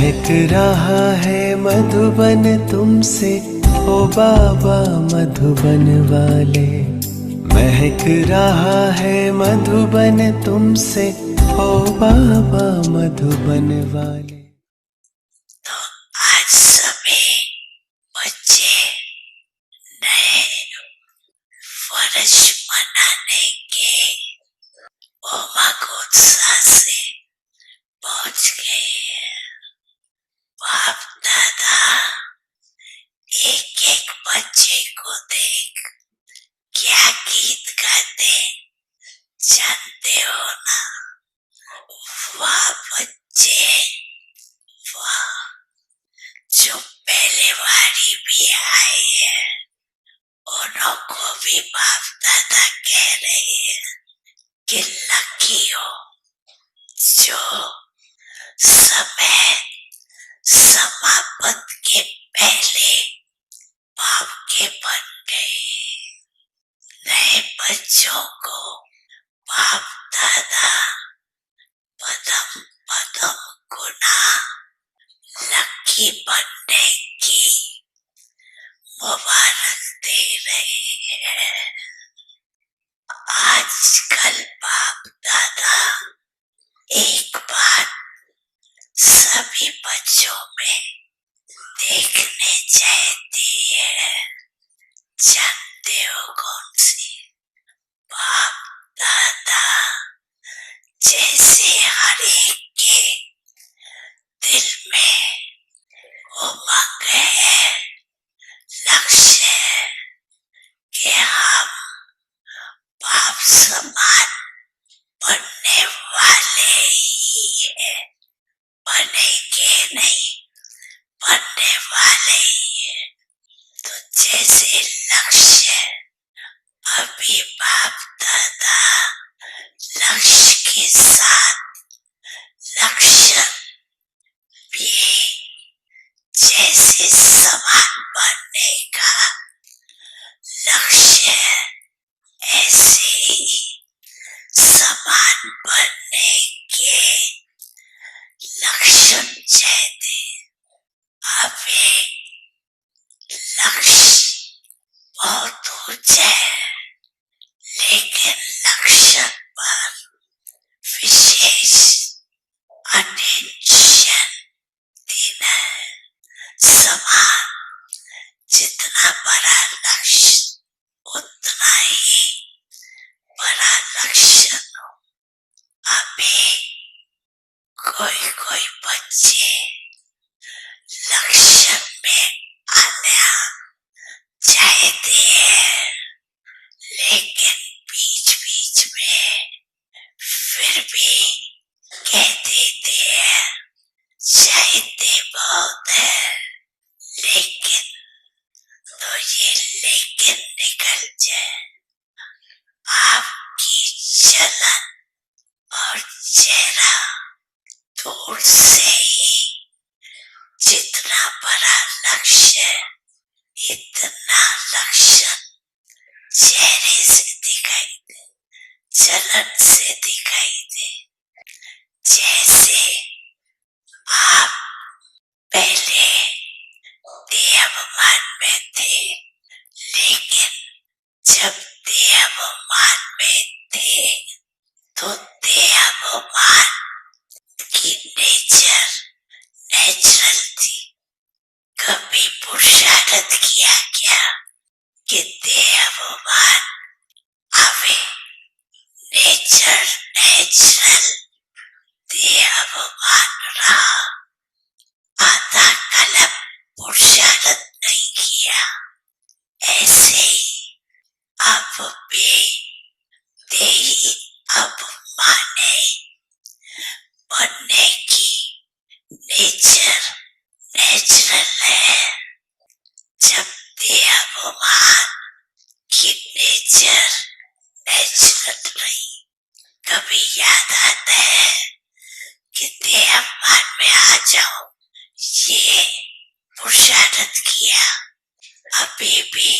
महक रहा है मधुबन तुमसे, ओ बाबा मधुबन वाले। महक रहा है मधुबन तुमसे, ओ बाबा मधुबन वाले। तो आज सभी बच्चे नए वर्ष मनाने के उमंग उत्साह से पहुंच गए हैं। बाप दादा एक एक बच्चे को देख क्या गीत गाते जानते हो ना? वाह बच्चे वाह, जो पहले बारी भी आए हैं उनको भी बाप दादा कह रहे हैं कि लकी हो जो समय समाप्त के पहले बाप के बन गए। नए बच्चों को बाप दादा पदम पदम गुना लकी बनने की मुबारक दे रहे हैं। आजकल बाप दादा एक बात सभी बच्चों में देखने चाहती है, जानते हो कौन सी? बाप दादा जैसे हर एक के दिल में उमंग है, लक्ष्य है कि हम बाप समान बनने वाले ही हैं, बनेंगे नहीं, बनने वाले ही हैं। तो जैसे लक्ष्य अभी बाप दादा लक्ष्य के साथ लक्ष्य भी जैसे समान बनने का लक्ष्य ऐसे ही समान बनने के लक्ष्य चाहते। अभी लक्ष्य बहुत ऊंचा है, लेकिन लक्ष्य पर विशेष अटेंशन देना है। समान जितना बड़ा लक्ष्य उतना ही बड़ा लक्ष्य हो। अभी कोई कोई बच्चे लक्ष्य में आना चाहते हैं, लेकिन बीच बीच में फिर भी कह देते हैं चाहते बहुत है, लेकिन तो ये लेकिन निकल जाए। आपकी जलन और चेहरा दूर से ही जितना बड़ा लक्ष्य इतना लक्ष्य चेहरे से दिखाई दे, जलन से दिखाई दे। जैसे आप पहले देहाभिमान में थे, लेकिन जब देहाभिमान में थे तो देहाभिमान की नेचुरल थी। कभी पुरुषार्थ किया क्या कि देहाभिमान आवे? नेचुरल देहाभिमान रहा, आधा कलम पुरुषार्थ नहीं किया। ऐसे ही अब भी देही अभिमानी बनने की नेचुरल है। जब देहाभिमान की नेचुरल रही, कभी याद आता है कि देहाभिमान में आ जाओ, ये पुरुषार्थ किया। अभी भी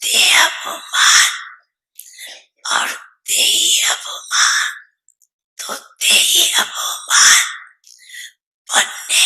देहाभिमान और देही अभिमान तो देही अभिमान बनने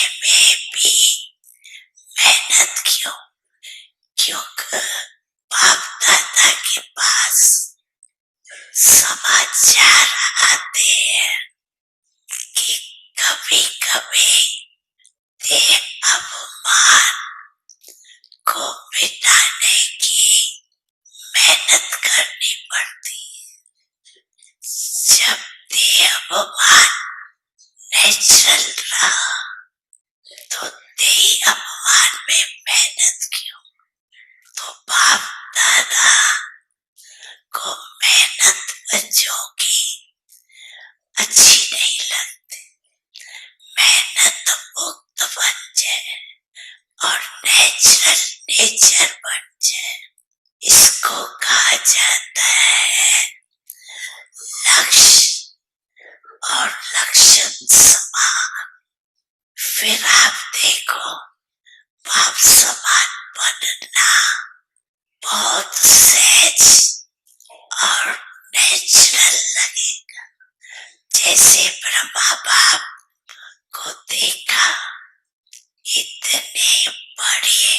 अपमान नेचुरल रहा तो तेरी अपमान में मेहनत क्यों? तो बाप दादा को मेहनत बच्चों की अच्छी नहीं लगती। मेहनत मुक्त बन जाए और नेचुरल नेचर बन जाए, इसको कहा जाता है लक्ष्य और लक्षण समान। फिर आप देखो बाप समान बनना बहुत सहज और नेचुरल लगेगा। जैसे ब्रह्मा बाप को देखा इतने बड़े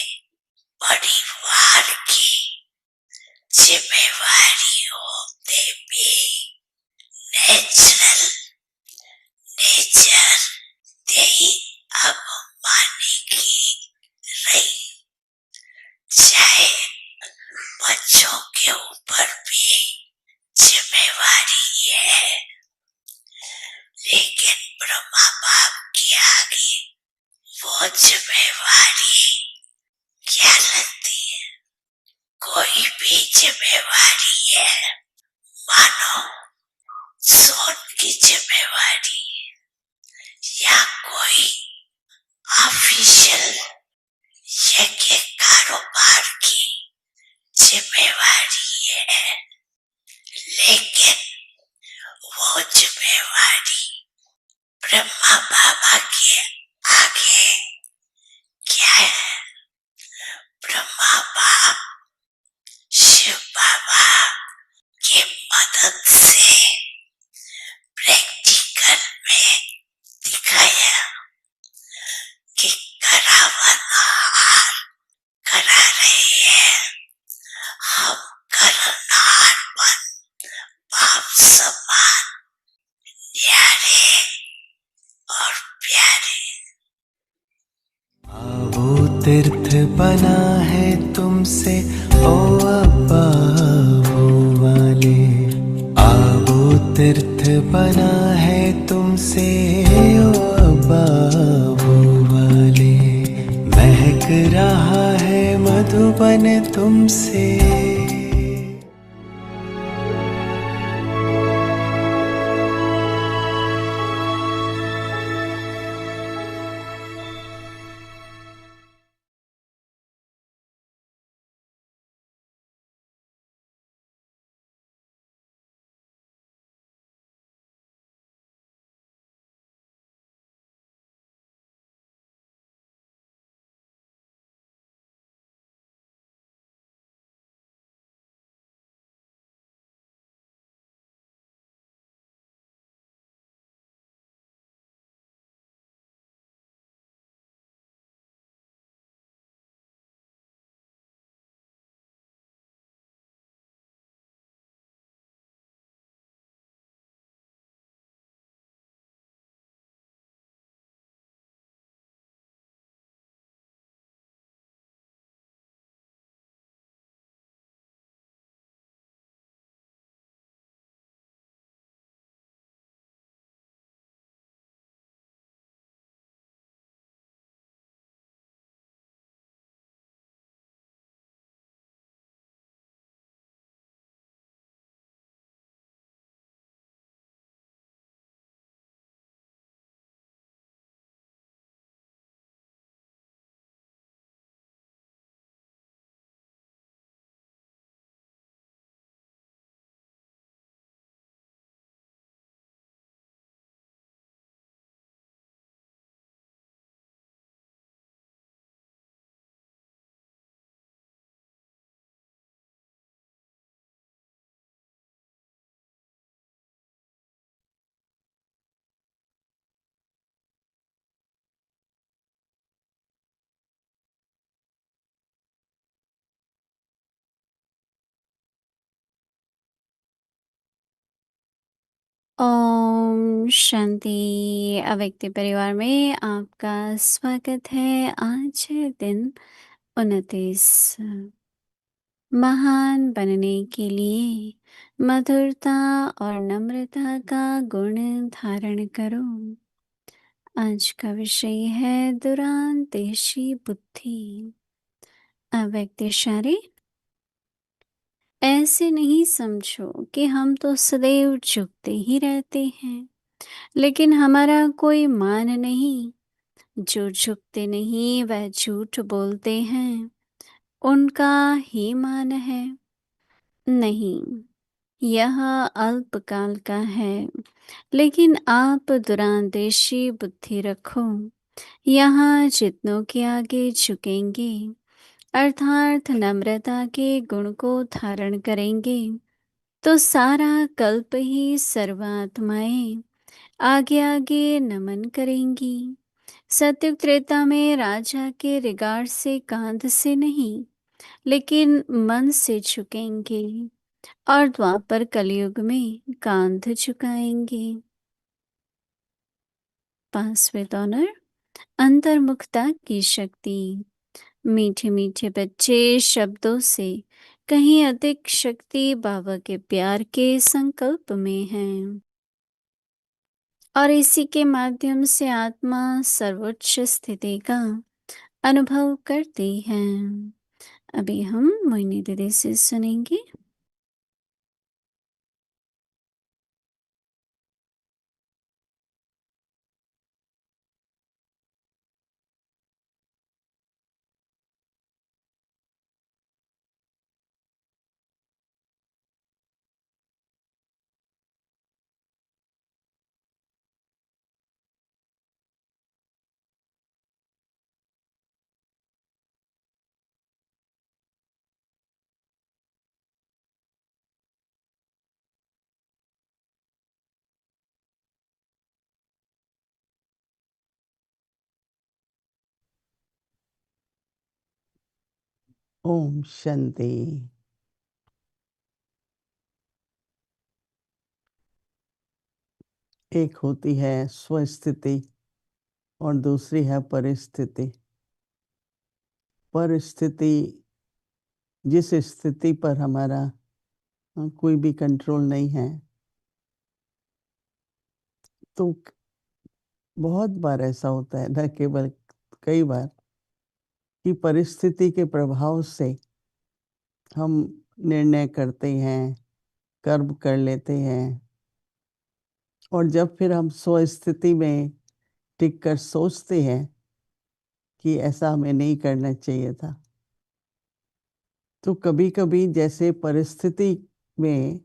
परिवार की जिम्मेवारी होते भी नेचुरल नेचर यही अवमानी की रही। चाहे बच्चों के ऊपर भी जिम्मेवारी है, लेकिन ब्रह्मा बाप के आगे वो जिम्मेवारी क्या लगती है? कोई भी जिम्मेवारी है, मानो सोन की जिम्मेवारी या कोई ऑफिशियल यज्ञ कारोबार की जिम्मेवारी है, लेकिन वो जिम्मेवारी ब्रह्मा बाबा के आगे क्या है? ब्रह्मा बाप शिव बाबा की मदद से प्रैक्टिकल में दिखाया कि करावन आहार करा रहे हैं हम, करनार बन बाप समान न्यारे और प्यारे। वो तीर्थ बना है तुमसे ओ अब्बा वो वाले, वो तीर्थ बना है तुमसे ओ अब्बा वो वाले। महक रहा है मधुबन तुमसे। ओम शांति। अव्यक्ति परिवार में आपका स्वागत है। आज है दिन 29 महान बनने के लिए मधुरता और नम्रता का गुण धारण करो। आज का विषय है दुरांदेशी बुद्धि। अव्यक्त इशारे। ऐसे नहीं समझो कि हम तो सदैव झुकते ही रहते हैं, लेकिन हमारा कोई मान नहीं। जो झुकते नहीं वह झूठ बोलते हैं, उनका ही मान है। नहीं, यह अल्पकाल का है, लेकिन आप दुरांदेशी बुद्धि रखो। यहाँ जितनों के आगे झुकेंगे, अर्थात नम्रता के गुण को धारण करेंगे, तो सारा कल्प ही सर्वात्माएं आगे आगे नमन करेंगी। सत्युग त्रेता में राजा के रिगार्ड से कांध से नहीं, लेकिन मन से झुकेंगे, और द्वापर कलयुग में कांध झुकाएंगे। पास विद ऑनर, अंतर्मुखता की शक्ति। मीठे मीठे बच्चे शब्दों से कहीं अधिक शक्ति बाबा के प्यार के संकल्प में है, और इसी के माध्यम से आत्मा सर्वोच्च स्थिति का अनुभव करती है। अभी हम मोहिनी दीदी से सुनेंगे। ओम शांति। एक होती है स्वस्थिति और दूसरी है परिस्थिति। परिस्थिति जिस स्थिति पर हमारा कोई भी कंट्रोल नहीं है, तो बहुत बार ऐसा होता है, न केवल कई बार, कि परिस्थिति के प्रभाव से हम निर्णय करते हैं, कर्म कर लेते हैं, और जब फिर हम स्वस्थिति में टिक कर सोचते हैं कि ऐसा हमें नहीं करना चाहिए था, तो कभी कभी जैसे परिस्थिति में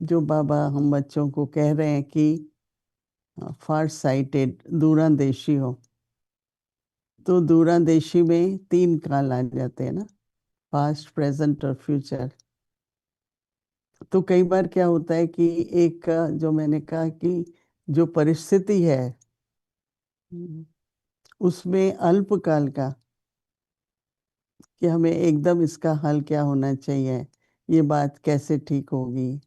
जो बाबा हम बच्चों को कह रहे हैं कि फार साइटेड, दूरंदेशी हो, तो दूरंदेशी में 3 काल आ जाते हैं ना, पास्ट, प्रेजेंट और फ्यूचर। तो कई बार क्या होता है कि एक जो मैंने कहा कि जो परिस्थिति है उसमें अल्पकाल का, कि हमें एकदम इसका हल क्या होना चाहिए, ये बात कैसे ठीक होगी,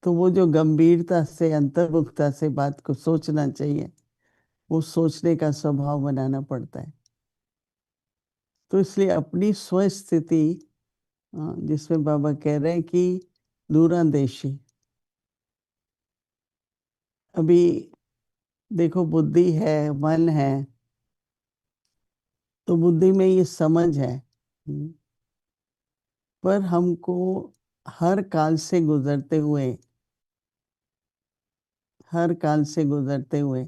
तो वो जो गंभीरता से, अंतर्मुखता से बात को सोचना चाहिए, वो सोचने का स्वभाव बनाना पड़ता है। तो इसलिए अपनी स्वस्थिति, जिसमें बाबा कह रहे हैं कि दूरंदेशी, अभी देखो बुद्धि है, मन है, तो बुद्धि में ये समझ है, पर हमको हर काल से गुजरते हुए, हर काल से गुजरते हुए,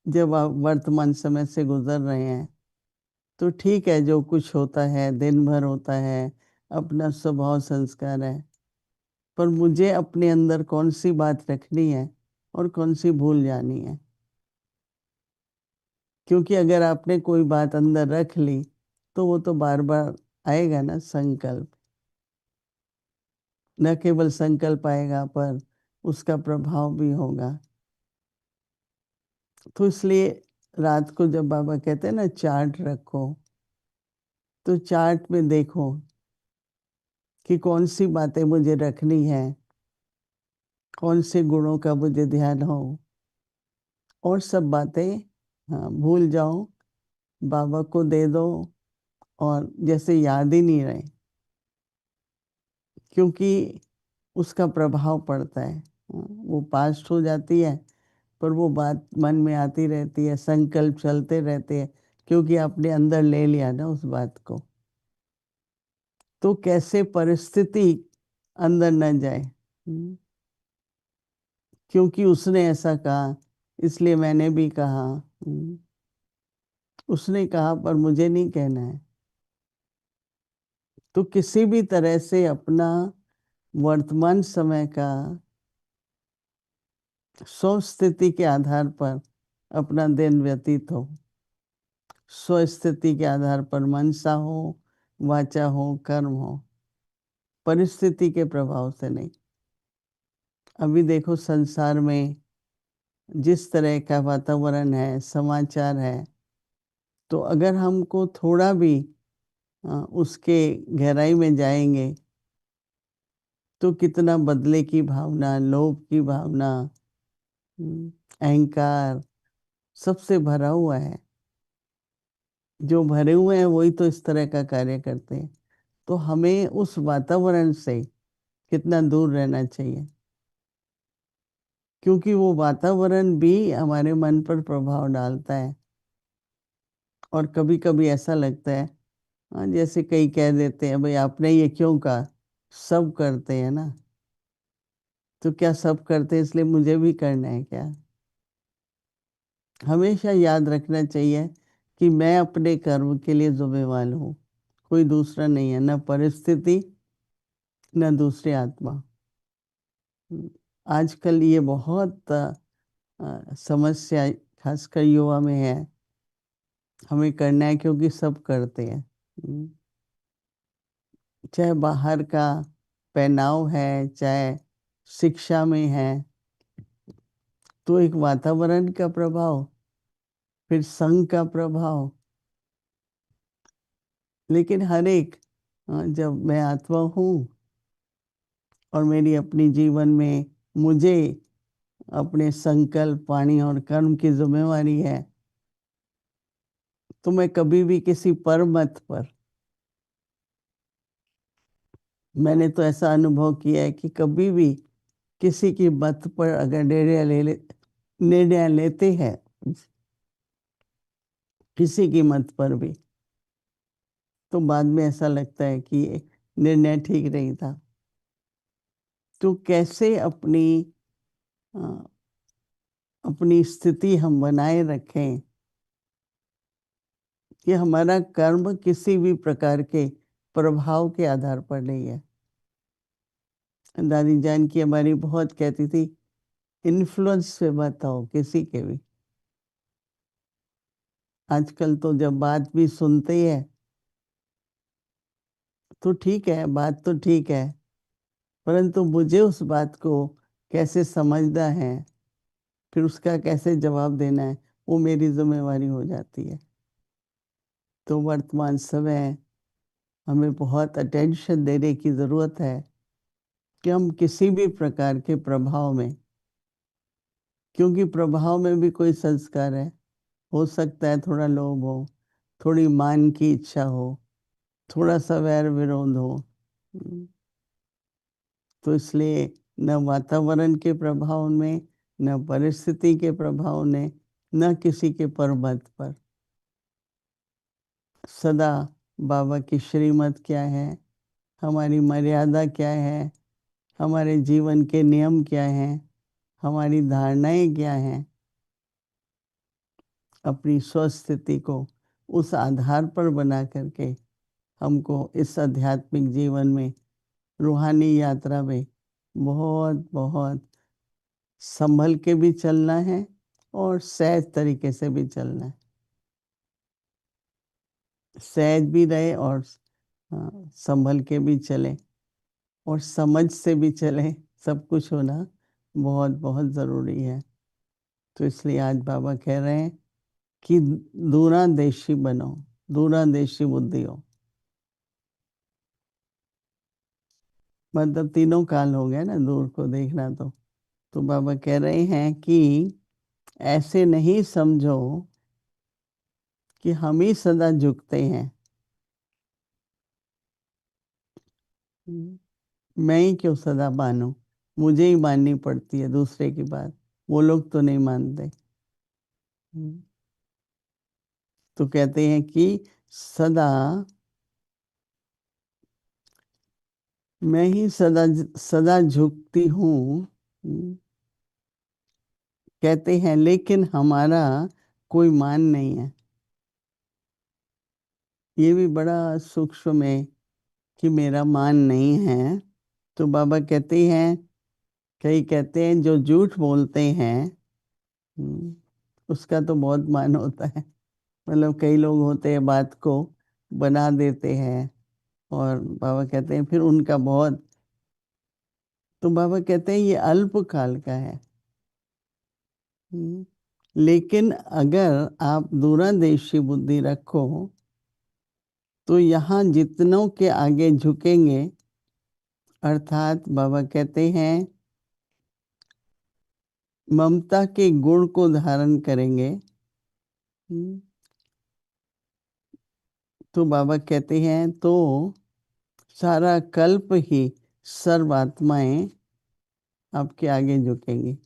जब आप वर्तमान समय से गुजर रहे हैं, तो ठीक है, जो कुछ होता है दिन भर होता है, अपना स्वभाव संस्कार है, पर मुझे अपने अंदर कौन सी बात रखनी है और कौन सी भूल जानी है। क्योंकि अगर आपने कोई बात अंदर रख ली, तो वो तो बार बार आएगा ना संकल्प। न केवल संकल्प आएगा, पर उसका प्रभाव भी होगा। तो इसलिए रात को जब बाबा कहते हैं ना चार्ट रखो, तो चार्ट में देखो कि कौन सी बातें मुझे रखनी है, कौन से गुणों का मुझे ध्यान हो, और सब बातें भूल जाओ, बाबा को दे दो, और जैसे याद ही नहीं रहे, क्योंकि उसका प्रभाव पड़ता है। वो पास्ट हो जाती है, पर वो बात मन में आती रहती है, संकल्प चलते रहते हैं, क्योंकि आपने अंदर ले लिया ना उस बात को। तो कैसे परिस्थिति अंदर न जाए, क्योंकि उसने ऐसा कहा इसलिए मैंने भी कहा। उसने कहा पर मुझे नहीं कहना है। तो किसी भी तरह से अपना वर्तमान समय का स्वस्थिति के आधार पर अपना दिन व्यतीत हो, स्वस्थिति के आधार पर मनसा हो, वाचा हो, कर्म हो, परिस्थिति के प्रभाव से नहीं। अभी देखो संसार में जिस तरह का वातावरण है, समाचार है, तो अगर हमको थोड़ा भी उसके गहराई में जाएंगे तो कितना बदले की भावना, लोभ की भावना, अहंकार सबसे भरा हुआ है। जो भरे हुए हैं वही तो इस तरह का कार्य करते हैं। तो हमें उस वातावरण से कितना दूर रहना चाहिए, क्योंकि वो वातावरण भी हमारे मन पर प्रभाव डालता है। और कभी कभी ऐसा लगता है, जैसे कई कह देते हैं भाई आपने ये क्यों कहा, सब करते हैं ना, तो क्या सब करते हैं इसलिए मुझे भी करना है क्या? हमेशा याद रखना चाहिए कि मैं अपने कर्म के लिए जिम्मेवार हूँ, कोई दूसरा नहीं है, न परिस्थिति न दूसरी आत्मा। आजकल ये बहुत समस्या खासकर युवा में है। हमें करना है क्योंकि सब करते हैं। चाहे बाहर का पहनाव है, चाहे शिक्षा में है, तो एक वातावरण का प्रभाव, फिर संघ का प्रभाव। लेकिन हर एक जब मैं आत्मा हूँ और मेरी अपनी जीवन में मुझे अपने संकल्प, वाणी और कर्म की जिम्मेवारी है, तो मैं कभी भी किसी पर मत पर, मैंने तो ऐसा अनुभव किया है कि कभी भी किसी की मत पर अगर निर्णय लेते हैं, किसी की मत पर भी, तो बाद में ऐसा लगता है कि ये निर्णय ठीक नहीं था। तो कैसे अ, अपनी स्थिति हम बनाए रखें कि हमारा कर्म किसी भी प्रकार के प्रभाव के आधार पर नहीं है। दादी जान की हमारी बहुत कहती थी, इन्फ्लुएंस से मत हो किसी के भी। आजकल तो जब बात भी सुनते ही है तो ठीक है, बात तो ठीक है, परंतु मुझे उस बात को कैसे समझना है, फिर उसका कैसे जवाब देना है, वो मेरी जिम्मेवारी हो जाती है। तो वर्तमान समय हमें बहुत अटेंशन देने की ज़रूरत है कि हम किसी भी प्रकार के प्रभाव में, क्योंकि प्रभाव में भी कोई संस्कार है, हो सकता है थोड़ा लोभ हो, थोड़ी मान की इच्छा हो, थोड़ा सा वैर विरोध हो। तो इसलिए न वातावरण के प्रभाव में, न परिस्थिति के प्रभाव में, न किसी के परमत पर, सदा बाबा की श्रीमत क्या है, हमारी मर्यादा क्या है, हमारे जीवन के नियम क्या हैं, हमारी धारणाएं क्या हैं, अपनी स्वस्थिति को उस आधार पर बना करके हमको इस आध्यात्मिक जीवन में, रूहानी यात्रा में बहुत बहुत संभल के भी चलना है और सहज तरीके से भी चलना है। सहज भी रहे और संभल के भी चले और समझ से भी चले। सब कुछ होना बहुत बहुत ज़रूरी है। तो इसलिए आज बाबा कह रहे हैं कि दूरंदेशी बनो, दूरंदेशी बुद्धि हो। मतलब तीनों काल हो गया ना दूर को देखना। तो बाबा कह रहे हैं कि ऐसे नहीं समझो कि हम ही सदा झुकते हैं, मैं ही क्यों सदा मानूं, मुझे ही माननी पड़ती है दूसरे की बात, वो लोग तो नहीं मानते। तो कहते हैं कि सदा मैं ही सदा सदा झुकती हूँ, कहते हैं, लेकिन हमारा कोई मान नहीं है। ये भी बड़ा सूक्ष्म है कि मेरा मान नहीं है। तो बाबा कहते हैं, कई कहते हैं जो झूठ बोलते हैं उसका तो बहुत मान होता है। मतलब कई लोग होते हैं बात को बना देते हैं, और बाबा कहते हैं फिर उनका बहुत, तो बाबा कहते हैं ये अल्प काल का है। लेकिन अगर आप दूरंदेशी बुद्धि रखो तो यहाँ जितनों के आगे झुकेंगे, अर्थात बाबा कहते हैं ममता के गुण को धारण करेंगे, तो बाबा कहते हैं तो सारा कल्प ही सर्व आत्माएं आपके आगे झुकेंगी।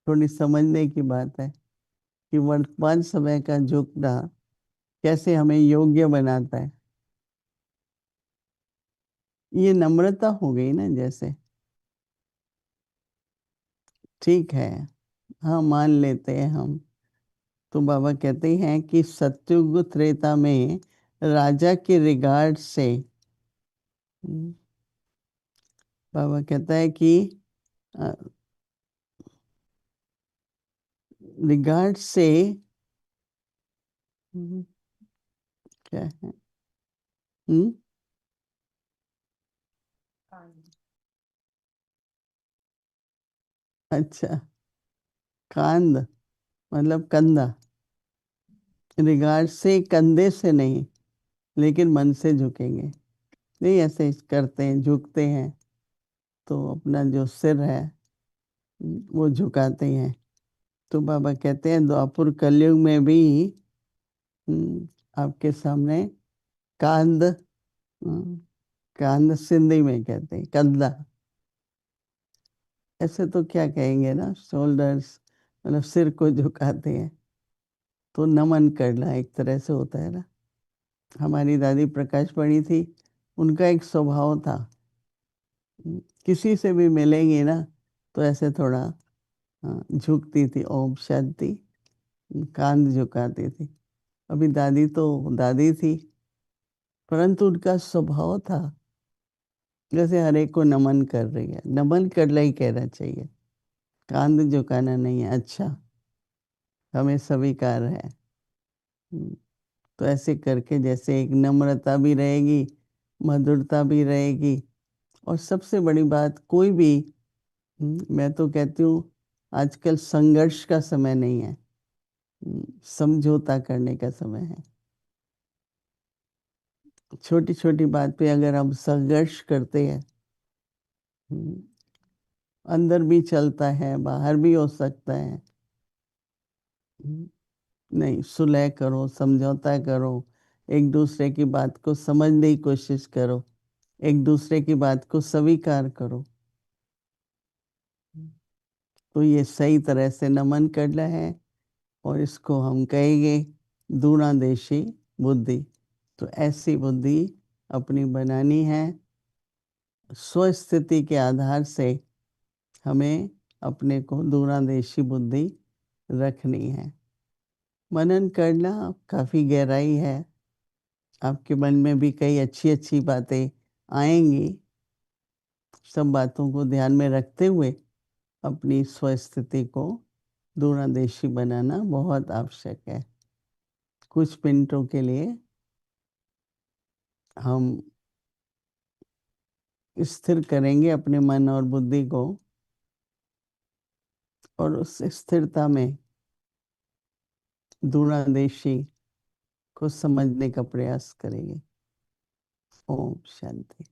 थोड़ी समझने की बात है कि वर्तमान समय का झुकना कैसे हमें योग्य बनाता है। ये नम्रता हो गई ना, जैसे ठीक है, हाँ मान लेते हैं हम। तो बाबा कहते हैं कि सत्युग त्रेता में राजा के रिगार्ड से, बाबा कहता है कि रिगार्ड से क्या है, अच्छा, कांद मतलब कंधा, रिगार्ड से कंधे से नहीं, लेकिन मन से झुकेंगे। नहीं ऐसे करते हैं, झुकते हैं, तो अपना जो सिर है वो झुकाते हैं। तो बाबा कहते हैं द्वापुर कलयुग में भी आपके सामने कांद, कांद सिंधी में कहते हैं कंधा, ऐसे तो क्या कहेंगे ना, शोल्डर्स, मतलब सिर को झुकाते हैं, तो नमन करना एक तरह से होता है ना। हमारी दादी प्रकाश पढ़ी थी, उनका एक स्वभाव था, किसी से भी मिलेंगे ना तो ऐसे थोड़ा झुकती थी, ओम शांति, कांध झुकाती थी। अभी दादी तो दादी थी, परंतु उनका स्वभाव था जैसे हर एक को नमन कर रही है, नमन करना ही कहना चाहिए, कांध झुकाना नहीं है। अच्छा, हमें स्वीकार है। तो ऐसे करके जैसे एक नम्रता भी रहेगी, मधुरता भी रहेगी, और सबसे बड़ी बात कोई भी, मैं तो कहती हूँ आजकल संघर्ष का समय नहीं है, समझौता करने का समय है। छोटी छोटी बात पे अगर हम संघर्ष करते हैं, अंदर भी चलता है बाहर भी हो सकता है, नहीं सुलह करो, समझौता करो, एक दूसरे की बात को समझने की कोशिश करो, एक दूसरे की बात को स्वीकार करो, तो ये सही तरह से नमन करना है। और इसको हम कहेंगे दूरंदेशी बुद्धि। तो ऐसी बुद्धि अपनी बनानी है, स्वस्थिति के आधार से हमें अपने को दूरंदेशी बुद्धि रखनी है। मनन करना काफ़ी गहराई है, आपके मन में भी कई अच्छी अच्छी बातें आएंगी। सब बातों को ध्यान में रखते हुए अपनी स्वस्थिति को दूरंदेशी बनाना बहुत आवश्यक है। कुछ मिनटों के लिए हम स्थिर करेंगे अपने मन और बुद्धि को, और उस स्थिरता में दूरंदेशी को समझने का प्रयास करेंगे। ओम शांति।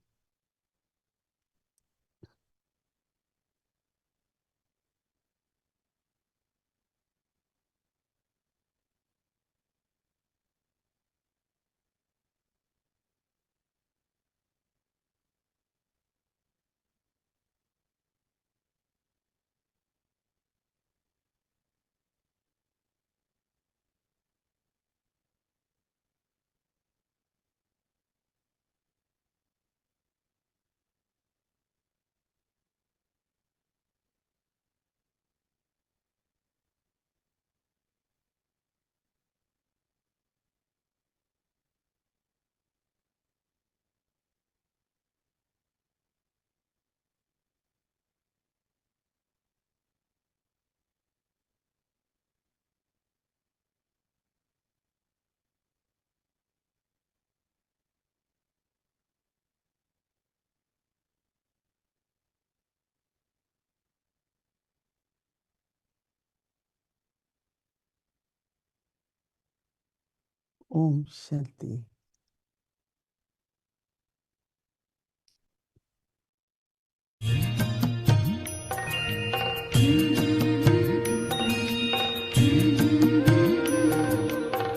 ओम शांति।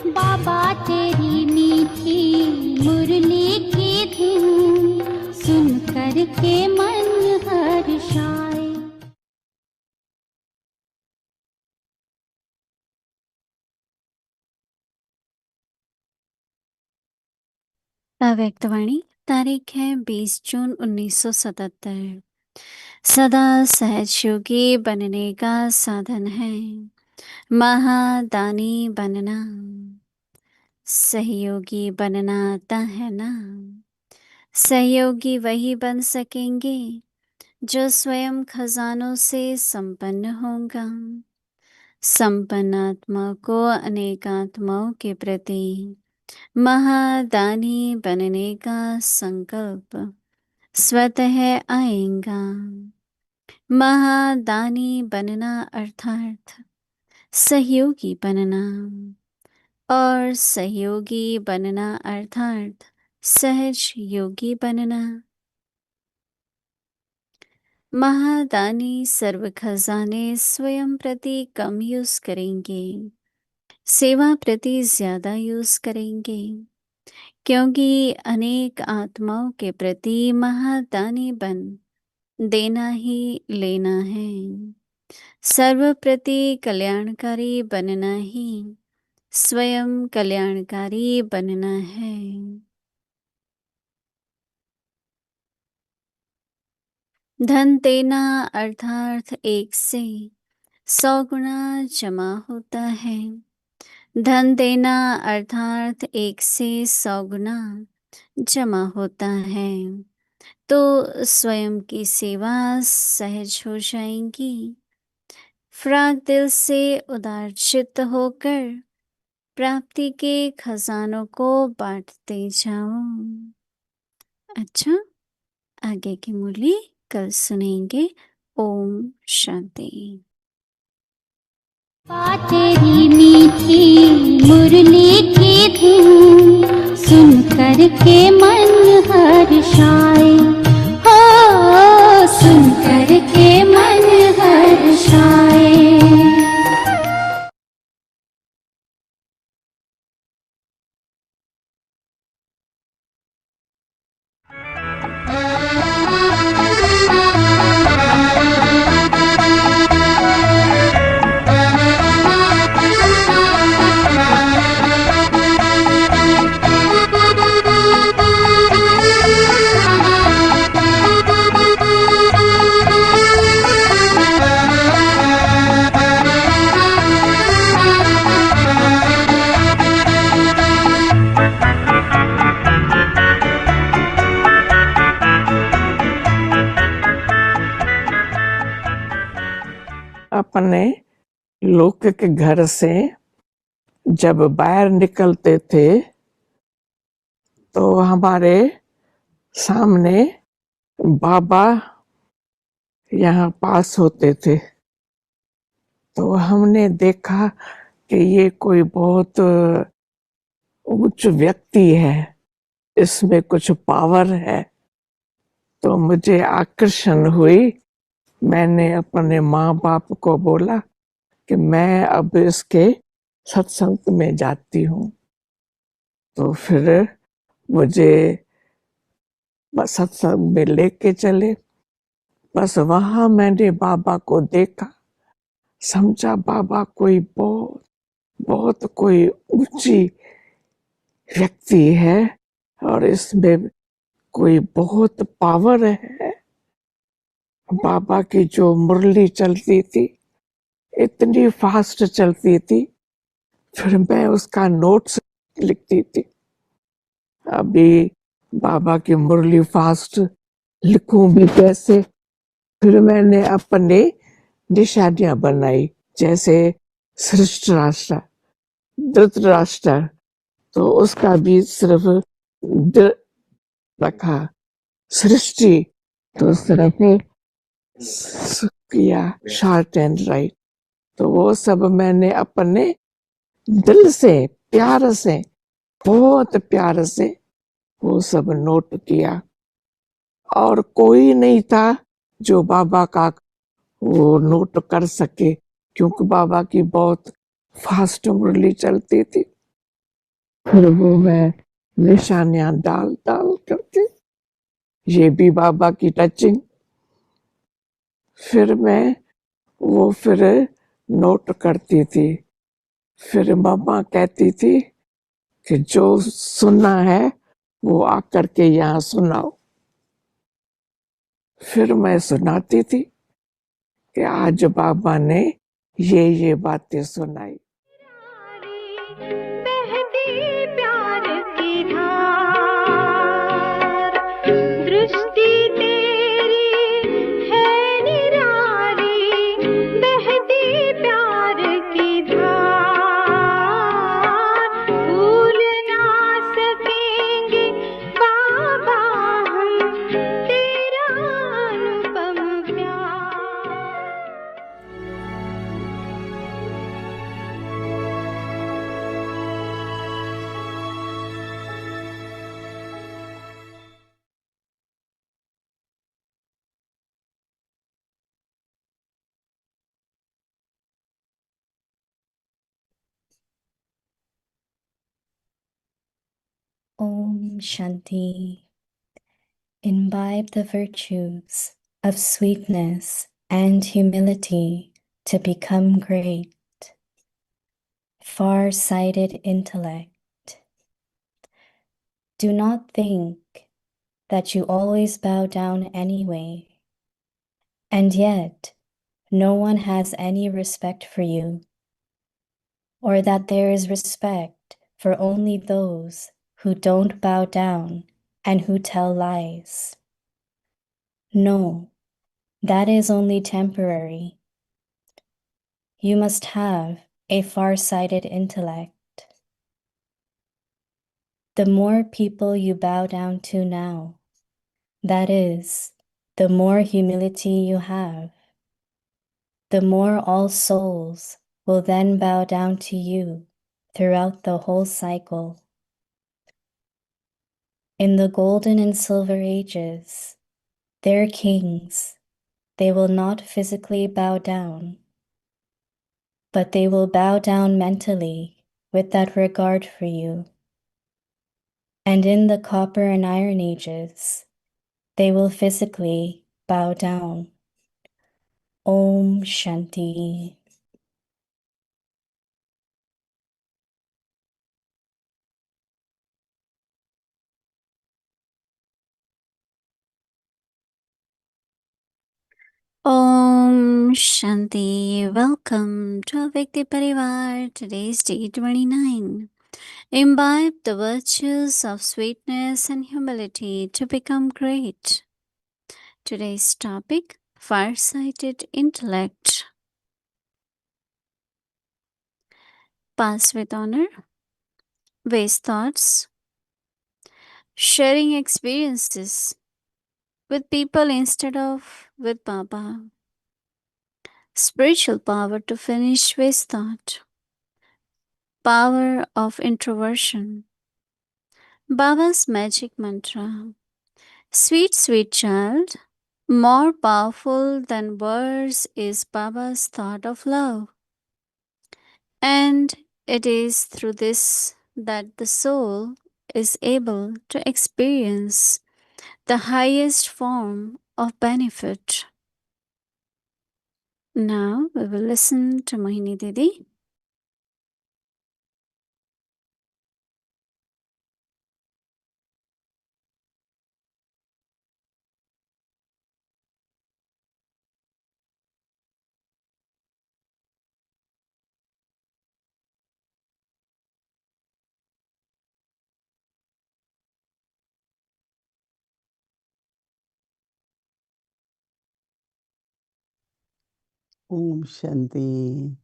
बाबा तेरी मीठी मुरली की धुन सुन कर के मन हर्षाए। अव्यक्तवाणी तारीख है 20 जून 1977। सदा सहज योगी बनने का साधन है महादानी बनना। सहयोगी बनना आता है ना। सहयोगी वही बन सकेंगे जो स्वयं खजानों से संपन्न होगा। संपन्न आत्मा को अनेक आत्माओं के प्रति महादानी बनने का संकल्प स्वतः आएगा। महादानी बनना अर्थात सहयोगी बनना, और सहयोगी बनना अर्थात सहज योगी बनना। महादानी सर्व खजाने स्वयं प्रति कम यूज करेंगे, सेवा प्रति ज्यादा यूज करेंगे, क्योंकि अनेक आत्माओं के प्रति महादानी बन देना ही लेना है। सर्व प्रति कल्याणकारी बनना ही स्वयं कल्याणकारी बनना है। धन देना अर्थात 1 से 100 गुना जमा होता है। धन देना अर्थात 1 से 100 गुना जमा होता है, तो स्वयं की सेवा सहज हो जाएंगी। फ्राक दिल से उदार चित्त होकर प्राप्ति के खजानों को बांटते जाओ। अच्छा, आगे की मुरली कल सुनेंगे। ओम शांति। तेरी मीठी मुरली की धुन सुन कर के मन हर्षाए। हो सुन कर के मन हर्षाए। अपने लौकिक घर से जब बाहर निकलते थे तो हमारे सामने बाबा यहाँ पास होते थे। तो हमने देखा कि ये कोई बहुत उच्च व्यक्ति है, इसमें कुछ पावर है। तो मुझे आकर्षण हुई। मैंने अपने माँ बाप को बोला कि मैं अब इसके सत्संग में जाती हूँ। तो फिर मुझे बस सत्संग में लेके चले। बस वहां मैंने बाबा को देखा, समझा बाबा कोई बहुत बहुत कोई ऊंची व्यक्ति है और इसमें कोई बहुत पावर है। बाबा की जो मुरली चलती थी इतनी फास्ट चलती थी, फिर मैं उसका नोट्स लिखती थी। अभी बाबा की मुरली फास्ट लिखूं भी कैसे? फिर मैंने अपने निशानियां बनाई, जैसे सृष्ट राष्ट्र, धृतराष्ट्र, तो उसका भी सिर्फ रखा। सृष्टि तो सिर्फ किया शॉर्ट एंड राइट। तो वो सब मैंने अपने दिल से प्यार से बहुत प्यार से वो सब नोट किया, और कोई नहीं था जो बाबा का वो नोट कर सके, क्योंकि बाबा की बहुत फास्ट मुरली चलती थी। फिर वो मैं निशानियां डाल डाल करके, ये भी बाबा की टचिंग। फिर मैं वो फिर नोट करती थी। फिर मम्मा कहती थी कि जो सुनना है वो आकर के यहाँ सुनाओ। फिर मैं सुनाती थी कि आज बाबा ने ये बातें सुनाई। बहती प्यार की धार, दृष्टि तेरी है निराली, बहती प्यार की धार, भूल ना सकेंगे बाबा हम तेरा अनुपम प्यार। Om Shanti. Imbibe the virtues of sweetness and humility to become great. Far-sighted intellect. Do not think that you always bow down anyway, and yet no one has any respect for you, or that there is respect for only those who don't bow down and who tell lies. No, that is only temporary. You must have a far-sighted intellect. The more people you bow down to now, that is, the more humility you have, the more all souls will then bow down to you throughout the whole cycle. In the golden and silver ages, their kings, they will not physically bow down, but they will bow down mentally with that regard for you. And in the copper and iron ages, they will physically bow down. Om Shanti. Om Shanti. Welcome to Avyakti Parivar. Today's day 29. Imbibe the virtues of sweetness and humility to become great. Today's topic, far-sighted intellect. Pass with honor. Waste thoughts. Sharing experiences with people instead of with Baba. Spiritual power to finish waste thought. Power of introversion. Baba's magic mantra. Sweet, sweet child, more powerful than words is Baba's thought of love. And it is through this that the soul is able to experience the highest form of benefit. Now we will listen to Mohini Didi. Om Shanti.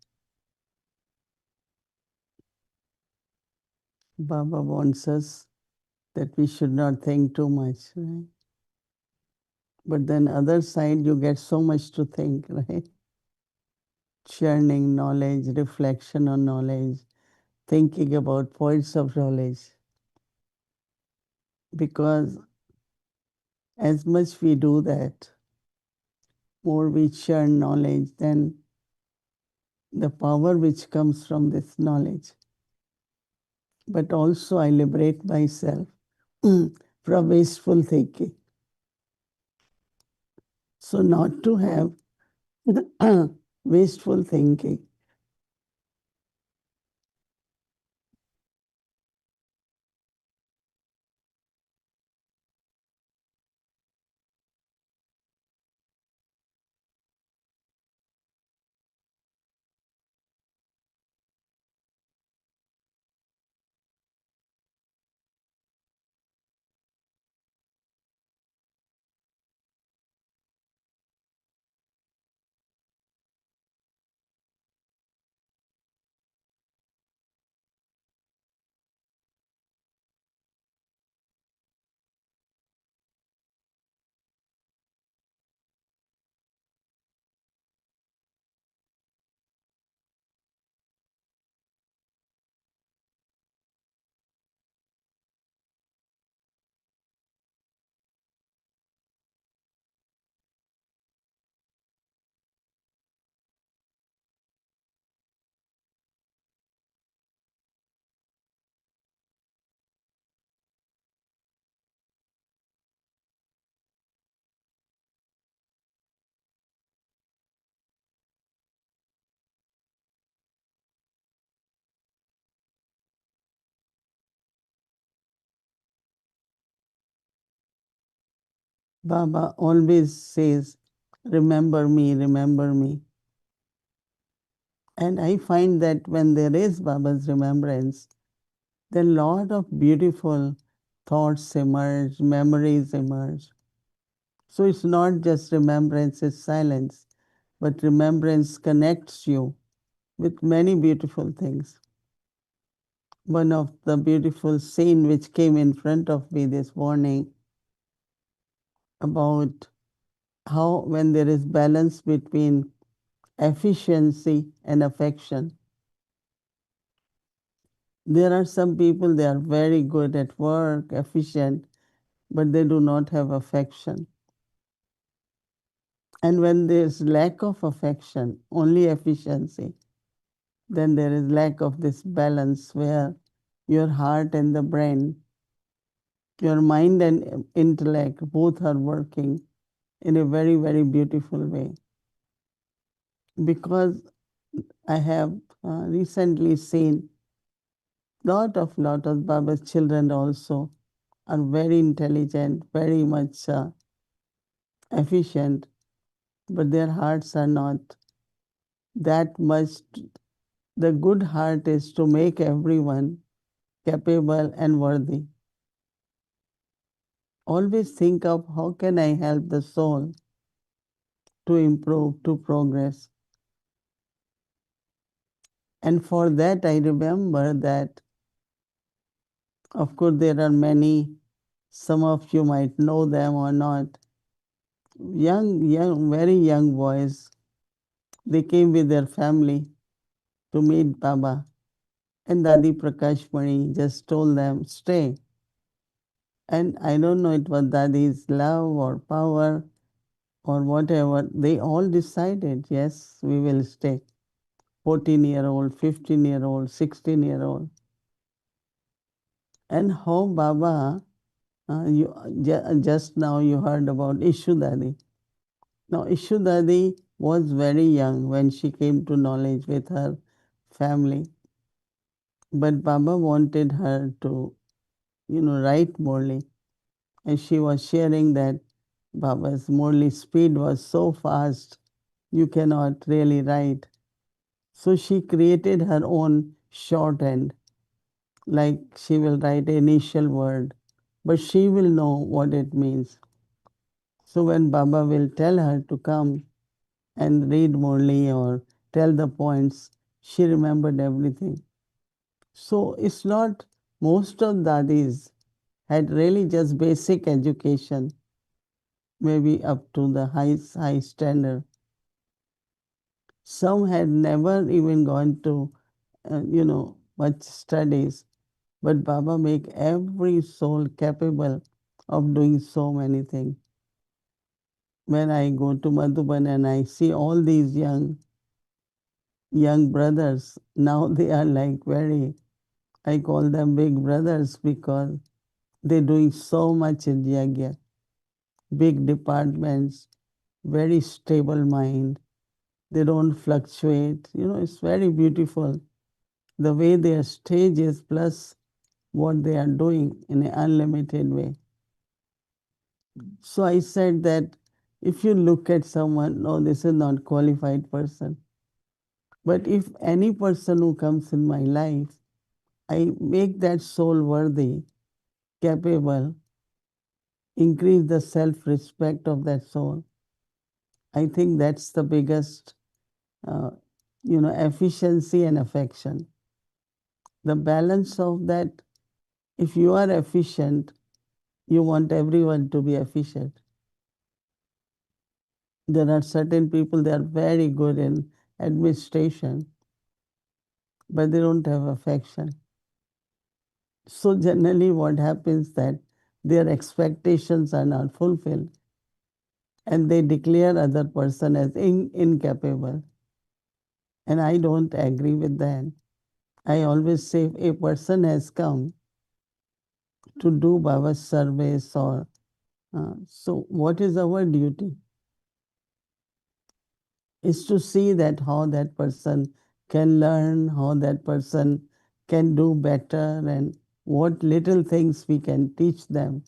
Baba wants us that we should not think too much, right? But then other side, you get so much to think, right? Churning knowledge, reflection on knowledge, thinking about points of knowledge. because as much we do that, more we churn knowledge, then the power which comes from this knowledge. But also I liberate myself from wasteful thinking. So not to have wasteful thinking. Baba always says, remember me, remember me. And I find that when there is Baba's remembrance, then a lot of beautiful thoughts emerge, memories emerge. So it's not just remembrance, it's silence, but remembrance connects you with many beautiful things. One of the beautiful scene which came in front of me this morning about how when there is balance between efficiency and affection. There are some people, they are very good at work, efficient, but they do not have affection. And when there's lack of affection, only efficiency, then there is lack of this balance where your heart and the brain, your mind and intellect, both are working in a very, very beautiful way. Because I have recently seen lot of Baba's children also are very intelligent, very much efficient, but their hearts are not that much. The good heart is to make everyone capable and worthy. Always think of how can I help the soul to improve, to progress. And for that, I remember that, of course, there are many, some of you might know them or not. Very young boys, they came with their family to meet Baba. And Dadi Prakashmani just told them, stay. And I don't know, it was Dadi's love or power or whatever. They all decided, yes, we will stay. 14-year-old, 15-year-old, 16-year-old. And how Baba, just now you heard about Ishu Dadi. Now, Ishu Dadi was very young when she came to knowledge with her family. But Baba wanted her to, write Morley. And she was sharing that Baba's Morley speed was so fast, you cannot really write. So she created her own shorthand, like she will write an initial word, but she will know what it means. So when Baba will tell her to come and read Morley or tell the points, she remembered everything. So it's not, most of dadis had really just basic education, maybe up to the high standard. Some had never even gone to, much studies, But Baba make every soul capable of doing so many things. When I go to Madhuban and I see all these young brothers, now they are like very, I call them big brothers because they're doing so much in Yagya. Big departments, very stable mind. They don't fluctuate. It's very beautiful. The way their stage is plus what they are doing in an unlimited way. So I said that if you look at someone, no, this is not qualified person. But if any person who comes in my life, I make that soul worthy, capable, increase the self-respect of that soul. I think that's the biggest, uh, efficiency and affection. The balance of that, if you are efficient, you want everyone to be efficient. There are certain people, they are very good in administration, but they don't have affection. So generally what happens that their expectations are not fulfilled and they declare other person as incapable. And I don't agree with that. I always say if a person has come to do Baba's service or so what is our duty? Is to see that how that person can learn, how that person can do better, and what little things we can teach them.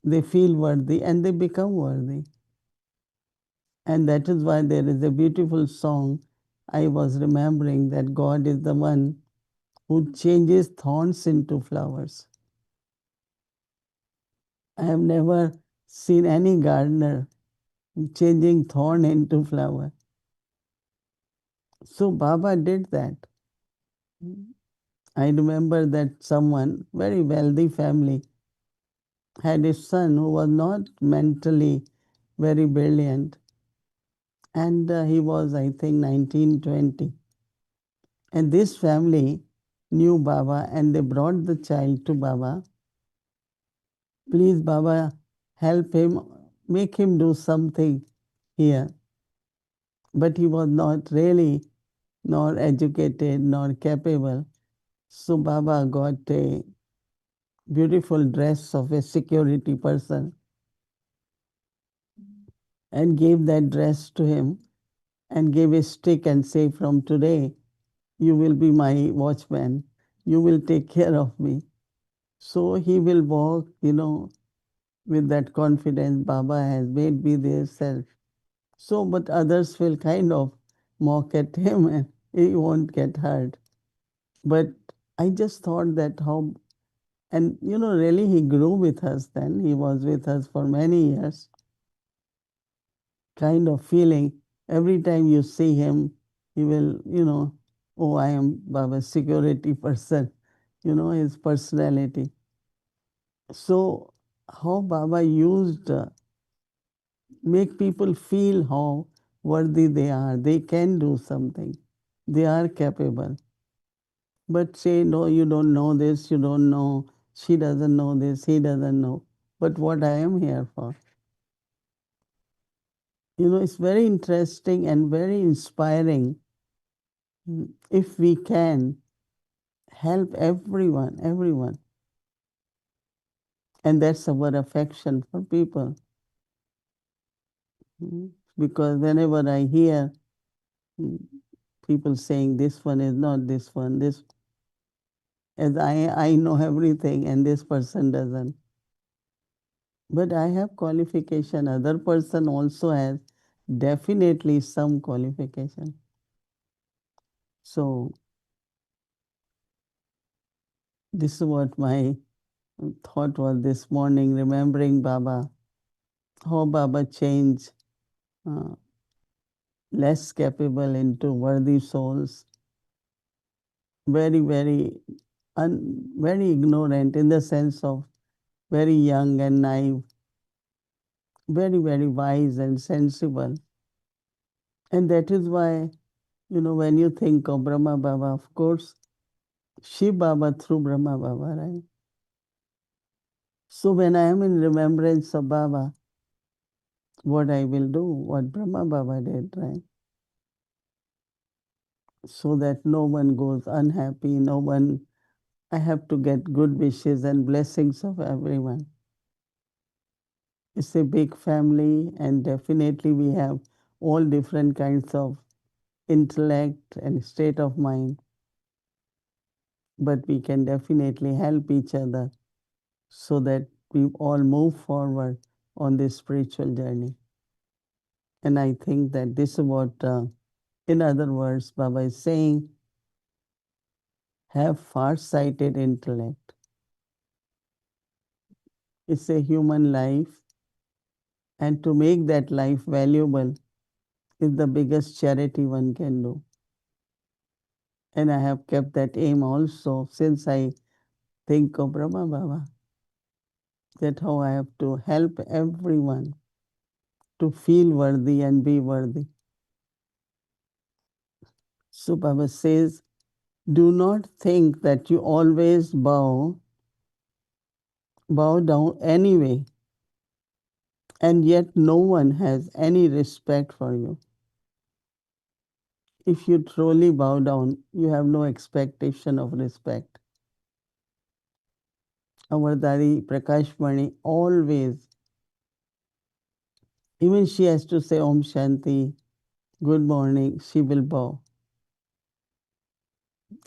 They feel worthy and they become worthy. And that is why there is a beautiful song I was remembering that God is the one who changes thorns into flowers. I have never seen any gardener changing thorn into flower. So Baba did that. I remember that someone, very wealthy family, had a son who was not mentally very brilliant. And he was, I think, 19, 20. And this family knew Baba and they brought the child to Baba. Please, Baba, help him, make him do something here. But he was not really nor educated nor capable. So Baba got a beautiful dress of a security person and gave that dress to him and gave a stick and say, from today, you will be my watchman. You will take care of me. So he will walk, with that confidence. Baba has made me their self. So, but others will kind of mock at him and he won't get hurt. But I just thought that how, and really he grew with us then. He was with us for many years. Kind of feeling every time you see him, he will, oh, I am Baba's security person, his personality. So, how Baba used make people feel how worthy they are. They can do something. They are capable. But say, no, you don't know this, you don't know, she doesn't know this, he doesn't know. But what I am here for. It's very interesting and very inspiring if we can help everyone. And that's our affection for people. Because whenever I hear mm, people saying this one is not this one, this, as I know everything and this person doesn't. But I have qualification, other person also has definitely some qualification. So this is what my thought was this morning, remembering Baba, how Baba changed uh, less capable into worthy souls, very, very ignorant in the sense of very young and naive, very wise and sensible. And that is why, when you think of Brahma Baba, of course, Shiv Baba through Brahma Baba, right? So when I am in remembrance of Baba, what I will do, what Brahma Baba did, right? So that no one goes unhappy, no one, I have to get good wishes and blessings of everyone. It's a big family, and definitely we have all different kinds of intellect and state of mind, but we can definitely help each other so that we all move forward on this spiritual journey. And I think that this is what, in other words, Baba is saying, have far-sighted intellect. It's a human life, and to make that life valuable is the biggest charity one can do. And I have kept that aim also since I think of Brahma Baba, that how I have to help everyone to feel worthy and be worthy. So Baba says, do not think that you always bow down anyway, and yet no one has any respect for you. If you truly bow down, you have no expectation of respect. Our Dari Prakashmani always, even she has to say Om Shanti, good morning, she will bow.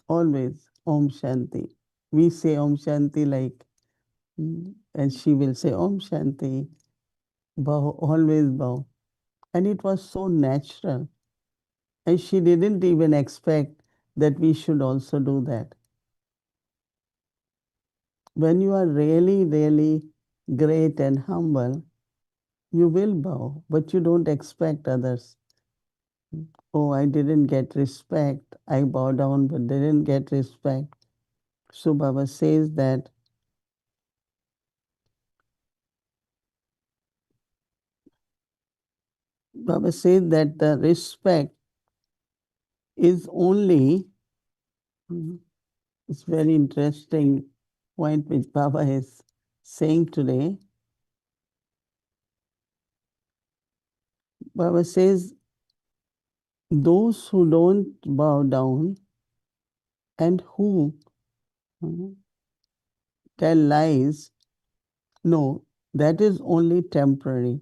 Always Om Shanti. We say Om Shanti like, and she will say Om Shanti, bow, always bow. And it was so natural. And she didn't even expect that we should also do that. When you are really, really great and humble, you will bow, but you don't expect others. Oh, I didn't get respect. I bow down, but didn't get respect. So Baba says that the respect is only, it's very interesting point which Baba is saying today. Baba says, those who don't bow down and who tell lies, no, that is only temporary.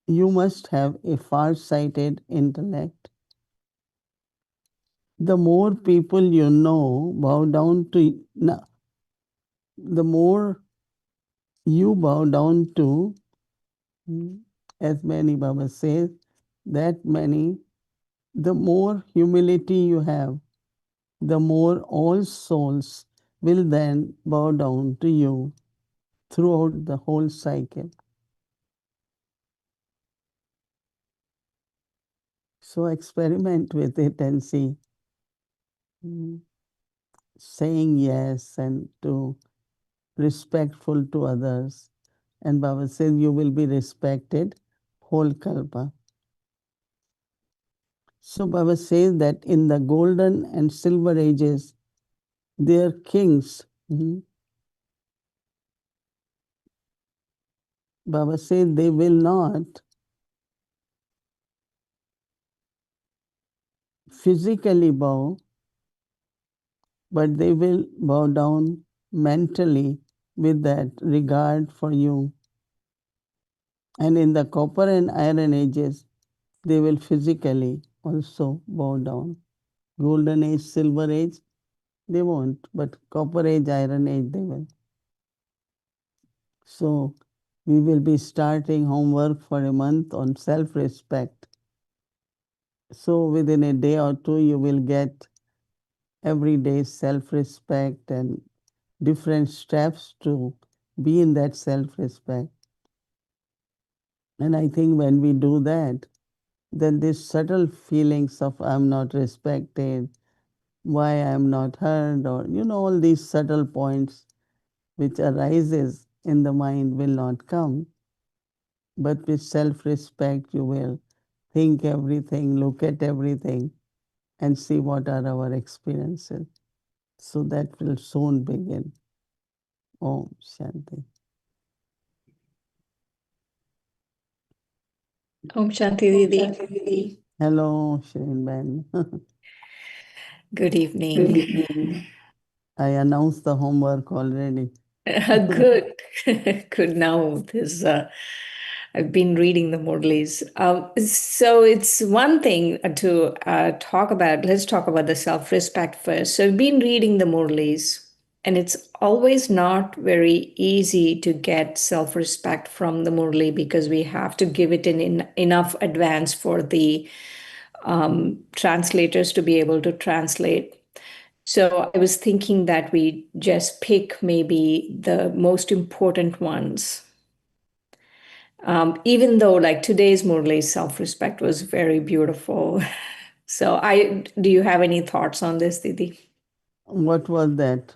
You must have a far-sighted intellect. The more people you know bow down to, the more you bow down to, as many Baba says, that many, the more humility you have, the more all souls will then bow down to you throughout the whole cycle. So experiment with it and see. Saying yes and to respectful to others. And Baba says you will be respected whole kalpa. So Baba says that in the golden and silver ages, their kings, Baba says they will not physically bow, but they will bow down mentally with that regard for you. And in the copper and iron ages, they will physically also bow down. Golden age, silver age, they won't, but copper age, iron age, they will. So we will be starting homework for a month on self-respect. So within a day or two, you will get everyday self-respect and different steps to be in that self-respect. And I think when we do that, then these subtle feelings of I'm not respected, why I'm not heard, or all these subtle points which arises in the mind will not come. But with self-respect, you will think everything, look at everything, and see what are our experiences. So that will soon begin. Om Shanti. Om Shanti Didi. Hello, Shireen Ben. Good evening. I announced the homework already. Good. Good. Now this I've been reading the Murlis. So it's one thing to talk about. Let's talk about the self-respect first. So I've been reading the Murlis, and it's always not very easy to get self-respect from the Murli because we have to give it in enough advance for the translators to be able to translate. So I was thinking that we just pick maybe the most important ones. Even though like today's Murli's self-respect was very beautiful. So do you have any thoughts on this, Didi? What was that?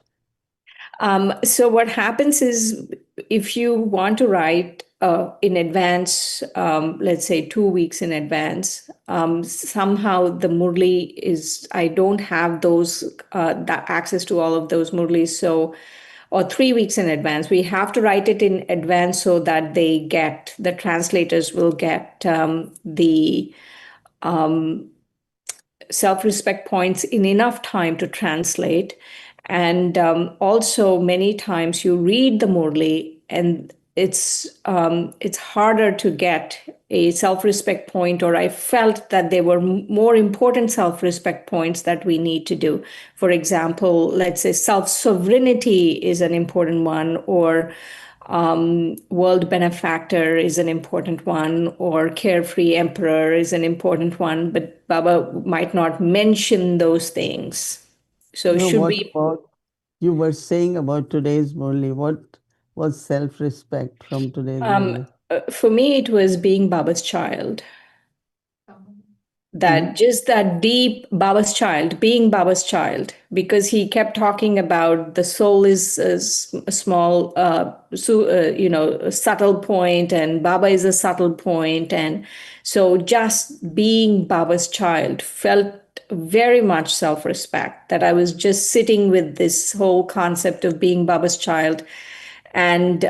So what happens is if you want to write in advance, let's say 2 weeks in advance, somehow the Murli is, I don't have those, that access to all of those Murlis. So, or 3 weeks in advance, we have to write it in advance so that the translators will get the self-respect points in enough time to translate. And also, many times you read the Murli, and it's harder to get a self-respect point. Or I felt that there were more important self-respect points that we need to do. For example, let's say self-sovereignty is an important one, or world benefactor is an important one, or carefree emperor is an important one, but Baba might not mention those things. So No, should what we? about you were saying about today's Murli? What was self-respect from today's Murli? For me, it was being Baba's child. Hmm? That just that deep Baba's child, being Baba's child, because he kept talking about the soul is a small, a subtle point, and Baba is a subtle point. And so just being Baba's child felt very much self-respect, that I was just sitting with this whole concept of being Baba's child. And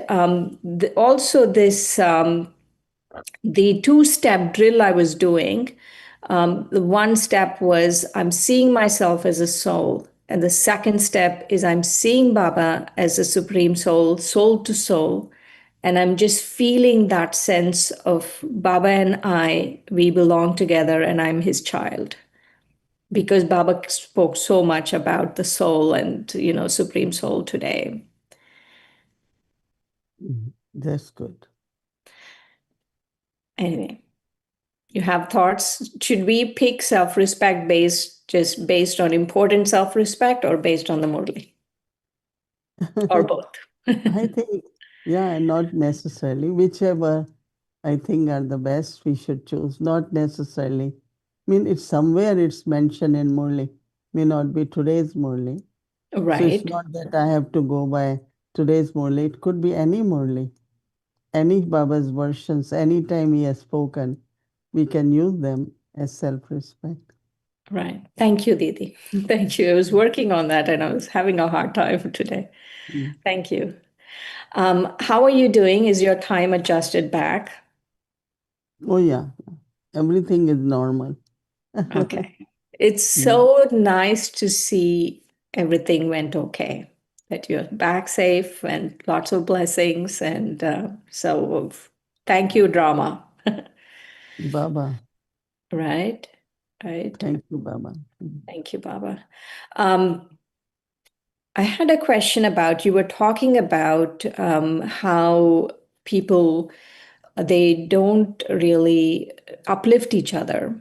also this, the two-step drill I was doing, the one step was I'm seeing myself as a soul. And the second step is I'm seeing Baba as a supreme soul, soul to soul. And I'm just feeling that sense of Baba and we belong together, and I'm his child. Because Baba spoke so much about the soul and, supreme soul today. That's good. Anyway. You have thoughts? Should we pick self-respect based on important self-respect, or based on the Murli, or both? I think, yeah, not necessarily. Whichever I think are the best, we should choose. Not necessarily. I mean, it's somewhere it's mentioned in Murli. May not be today's Murli. So it's Right, not that I have to go by today's Murli. It could be any Murli, any Baba's versions, anytime he has spoken. We can use them as self-respect. right. Thank you, Didi. Thank you. I was working on that, and I was having a hard time today. Mm. Thank you. How are you doing? Is your time adjusted back? Oh, yeah. Everything is normal. Okay. It's Mm. so nice to see everything went okay, that you're back safe and lots of blessings. And so thank you, drama. Baba. Right, right. Thank you, Baba. Thank you, Baba. Um, I had a question about, you were talking about how people, they don't really uplift each other,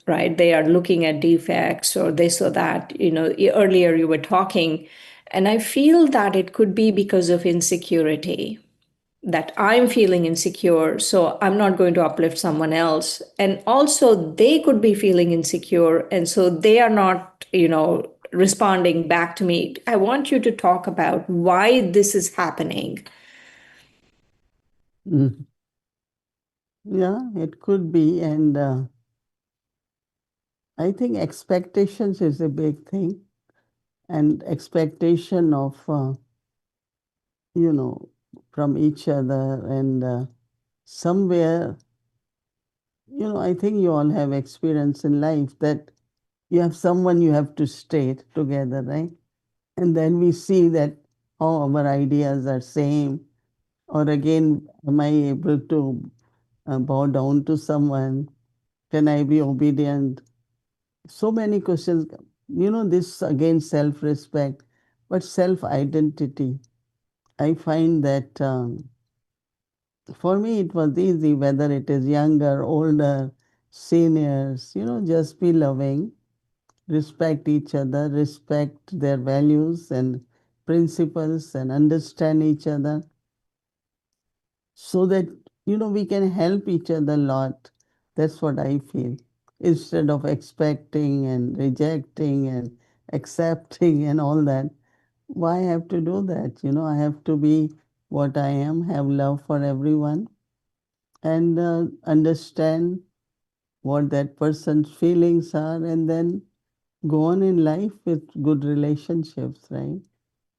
right? They are looking at defects or this or that. Earlier you were talking, and I feel that it could be because of insecurity, that I'm feeling insecure, so I'm not going to uplift someone else. And also, they could be feeling insecure, and so they are not, responding back to me. I want you to talk about why this is happening. Mm. Yeah, it could be. And I think expectations is a big thing. and expectation of, you know, from each other. And somewhere, I think you all have experience in life that you have someone you have to stay together, right? And then we see that how our ideas are same, or again, am I able to bow down to someone? Can I be obedient? So many questions. This again self-respect, but self-identity. I find that for me it was easy, whether it is younger, older, seniors, just be loving, respect each other, respect their values and principles, and understand each other, so that we can help each other a lot. That's what I feel. Instead of expecting and rejecting and accepting and all that, why I have to do that? I have to be what I am, have love for everyone, and understand what that person's feelings are, and then go on in life with good relationships, right?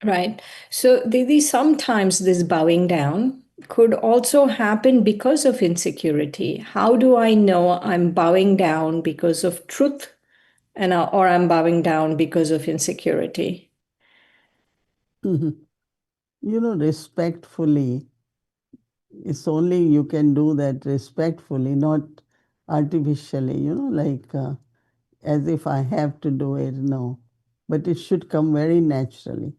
Right. So, Didi, sometimes this bowing down could also happen because of insecurity. How do I know I'm bowing down because of truth and or I'm bowing down because of insecurity? Respectfully, it's only you can do that respectfully, not artificially, like as if I have to do it. No, but it should come very naturally.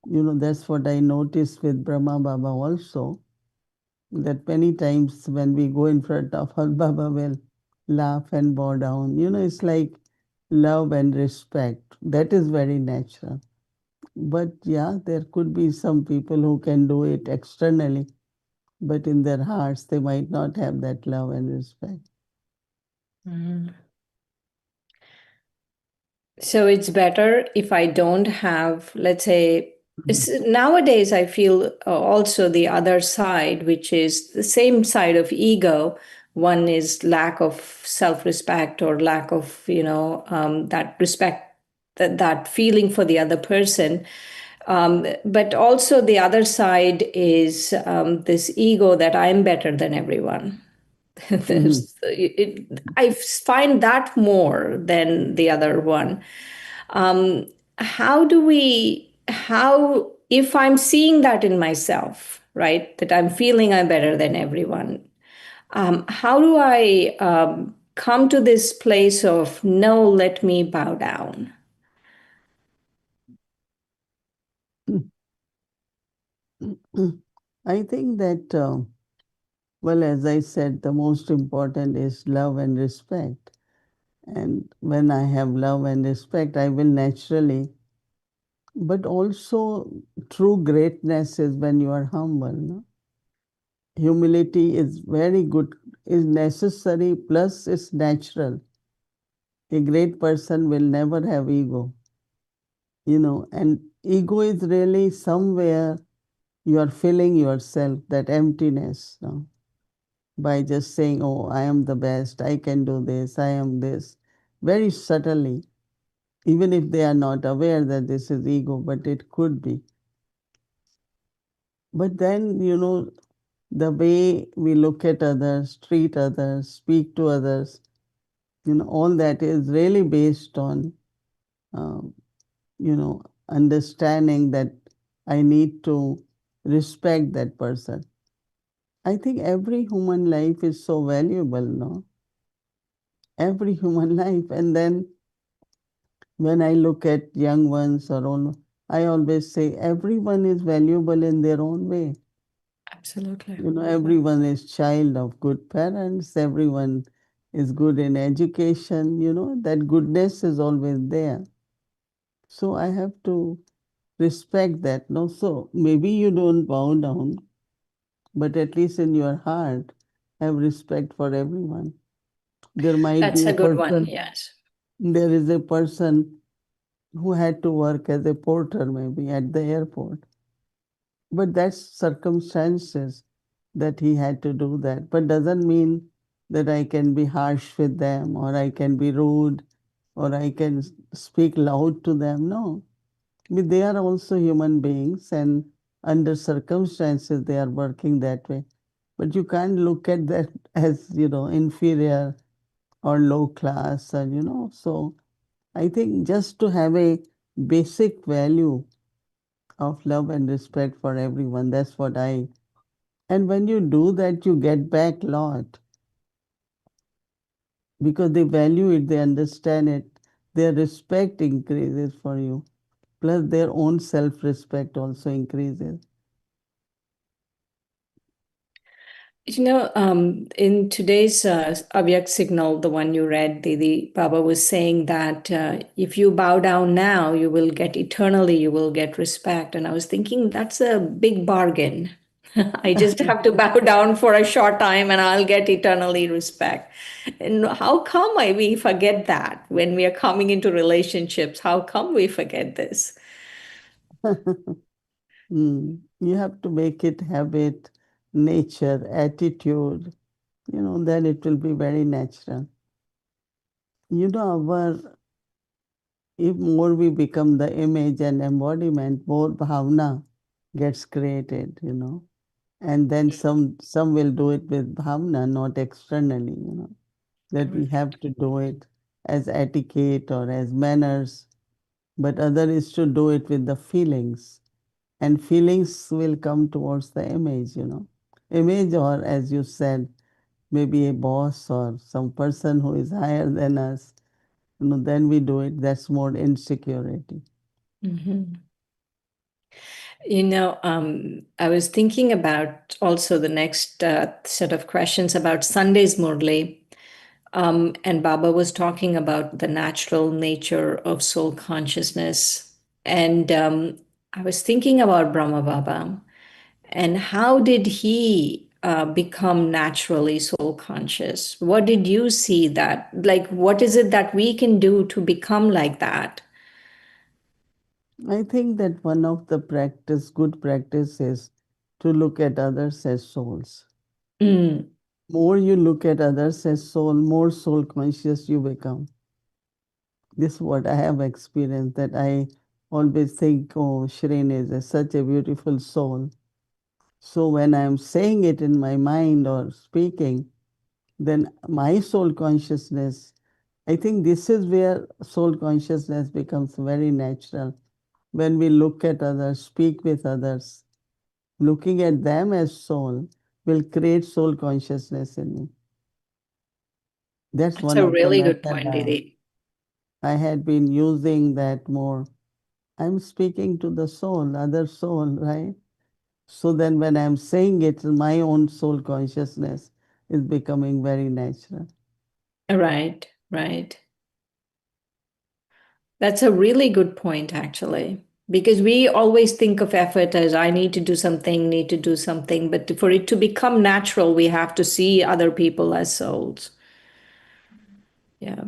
That's what I noticed with Brahma Baba also, that many times when we go in front of her, Baba will laugh and bow down. It's like love and respect. That is very natural. But yeah, there could be some people who can do it externally, but in their hearts, they might not have that love and respect. Mhm. So it's better if I don't have, let's say, nowadays I feel also the other side, which is the same side of ego. One is lack of self-respect or lack of, that respect, that feeling for the other person. But also the other side is this ego that I'm better than everyone. I find that more than the other one. Um, how do we, how, if I'm seeing that in myself, right, that I'm feeling I'm better than everyone, how do I come to this place of no, let me bow down? I think that, well, as I said, the most important is love and respect. And when I have love and respect, I will naturally, but also true greatness is when you are humble. No? Humility is very good, is necessary, plus it's natural. A great person will never have ego, and ego is really somewhere you are filling yourself, that emptiness, by just saying, oh, I am the best, I can do this, I am this, very subtly, even if they are not aware that this is ego, but it could be. But then, the way we look at others, treat others, speak to others, all that is really based on, um, understanding that I need to respect that person. I think every human life is so valuable, no? Every human life. And then when I look at young ones or all, I always say everyone is valuable in their own way. Absolutely. Everyone is child of good parents, everyone is good in education, that goodness is always there. So I have to respect that. No, so maybe you don't bow down, but at least in your heart, have respect for everyone. There might That's be a a good one. person, Yes. there is a person who had to work as a porter maybe at the airport. But that's circumstances that he had to do that. But doesn't mean that I can be harsh with them, or I can be rude, or I can speak loud to them. No. But they are also human beings, and under circumstances they are working that way. But you can't look at that as, inferior or low class, and. So I think just to have a basic value of love and respect for everyone, that's what I. And when you do that, you get back a lot because they value it, they understand it, their respect increases for you. Plus, their own self respect also increases. In today's Avyak signal, the one you read, Didi, Baba was saying that if you bow down now, you will get eternally, you will get respect. And I was thinking that's a big bargain. I just have to bow down for a short time and I'll get eternally respect. And how come we forget that when we are coming into relationships? How come we forget this? You have to make it habit, nature, attitude, then it will be very natural. If more we become the image and embodiment, more bhavna gets created. And then some will do it with bhavna, not externally, that we have to do it as etiquette or as manners, but other is to do it with the feelings. And feelings will come towards the image. Image, or as you said, maybe a boss or some person who is higher than us, then we do it. That's more insecurity. Mhm. I was thinking about also the next set of questions about Sunday's Murli. And Baba was talking about the natural nature of soul consciousness. And I was thinking about Brahma Baba and how did he become naturally soul conscious? What did you see that? Like, what is it that we can do to become like that? I think that one of the good practice is to look at others as souls. Mm, More you look at others as soul, more soul conscious you become. This is what I have experienced, that I always think, oh, Shrin is such a beautiful soul. So when I'm saying it in my mind or speaking, then my soul consciousness, I think this is where soul consciousness becomes very natural. When we look at others, speak with others, looking at them as soul will create soul consciousness in me. That's that's one a of the really good method point, Didi. I had been using that more. I'm speaking to the soul, other soul, right? So then when I'm saying it, my own soul consciousness is becoming very natural. Right, right. That's a really good point, actually, because we always think of effort as I need to do something, need to do something. But for it to become natural, we have to see other people as souls. Yeah.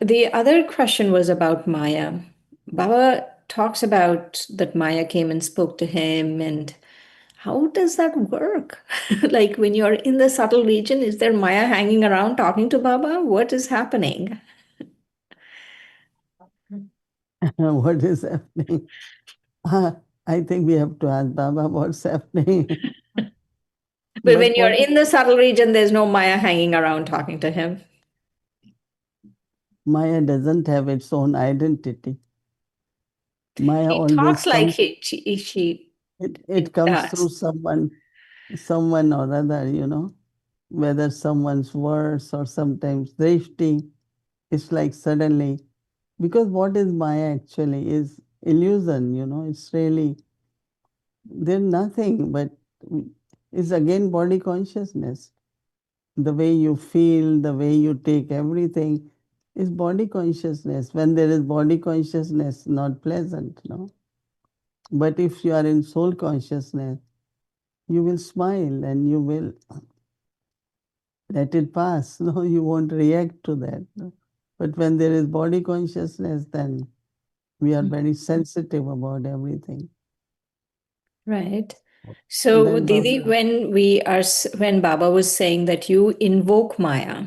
The other question was about Maya. Baba talks about that Maya came and spoke to him, and how does that work? Like when you're in the subtle region, is there Maya hanging around talking to Baba? What is happening? What is happening? Ah, I think we have to ask Baba what's happening. But But when you're what in the subtle region, there's no Maya hanging around talking to him. Maya doesn't have its own identity. Maya She always talks like comes, she it comes through does. someone or other, whether someone's words or sometimes drifting. It's like suddenly, because what is Maya actually is illusion, it's really, there's nothing but it's again body consciousness. The way you feel, the way you take everything is body consciousness. When there is body consciousness, not pleasant, no? But if you are in soul consciousness, you will smile and you will let it pass. No, you won't react to that. No? But when there is body consciousness, then we are very sensitive about everything. Right. So, Then Didi, Baba, when Baba was saying that you invoke Maya,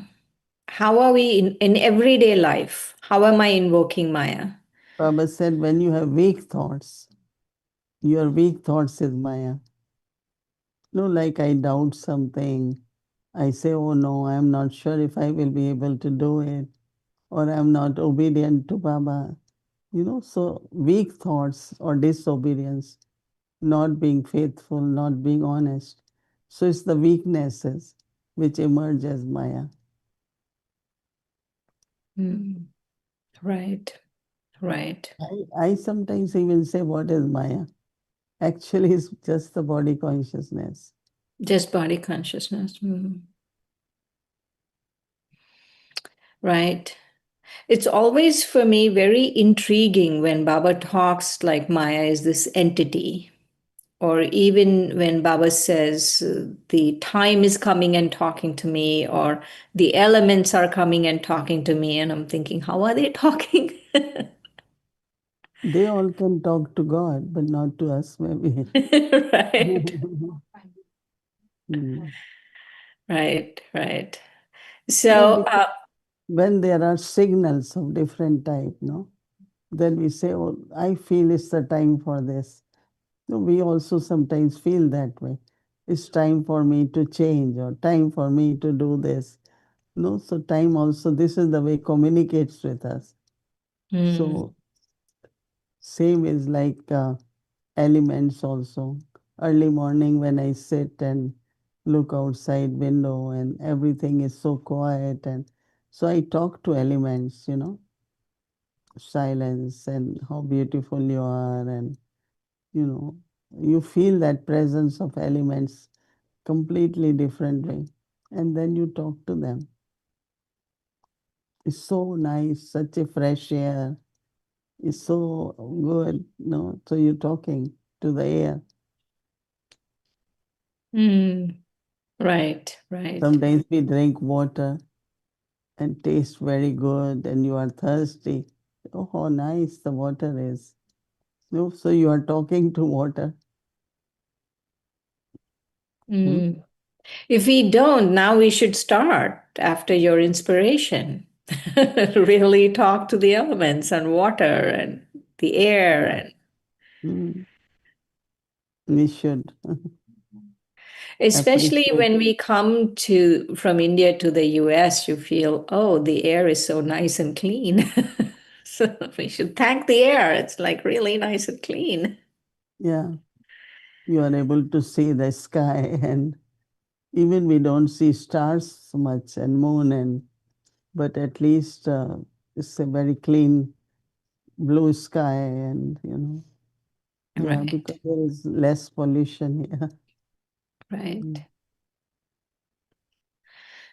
how are we in everyday life? How am I invoking Maya? Baba said, when you have weak thoughts, your weak thoughts is Maya. No, like I doubt something. I say, oh no, I'm not sure if I will be able to do it, or I'm not obedient to Baba. So weak thoughts or disobedience, not being faithful, not being honest. So it's the weaknesses which emerge as Maya. Right, right. I sometimes even say, what is Maya? Actually, it's just the body consciousness. Just body consciousness. Right. It's always for me very intriguing when Baba talks like Maya is this entity, or even when Baba says the time is coming and talking to me, or the elements are coming and talking to me, and I'm thinking, how are they talking? They all can talk to God, but not to us, maybe. Right, Hmm. right. No, So, because when there are signals of different type, then we say, oh, I feel it's the time for this. No, we also sometimes feel that way. It's time for me to change, or time for me to do this. No, so time also, this is the way communicates with us. So same is like elements also. Early morning when I sit and look outside window and everything is so quiet, and so I talk to elements, silence and how beautiful you are, and you know you feel that presence of elements completely different way, and then you talk to them. It's so nice, such a fresh air. It's so good, so you're talking to the air. right. Sometimes we drink water and taste very good, and you are thirsty. Oh, how nice the water is. No, so you are talking to water. Hmm? If we don't, now we should start after your inspiration. Really talk to the elements and water and the air. And Hmm. We should especially appreciate. when we come to from India to the US, you feel, oh, the air is so nice and clean. So we should thank the air. It's like really nice and clean. Yeah, you are able to see the sky, and even we don't see stars so much and moon, but at least it's a very clean blue sky, and yeah, Right, because there is less pollution here. right. Mm.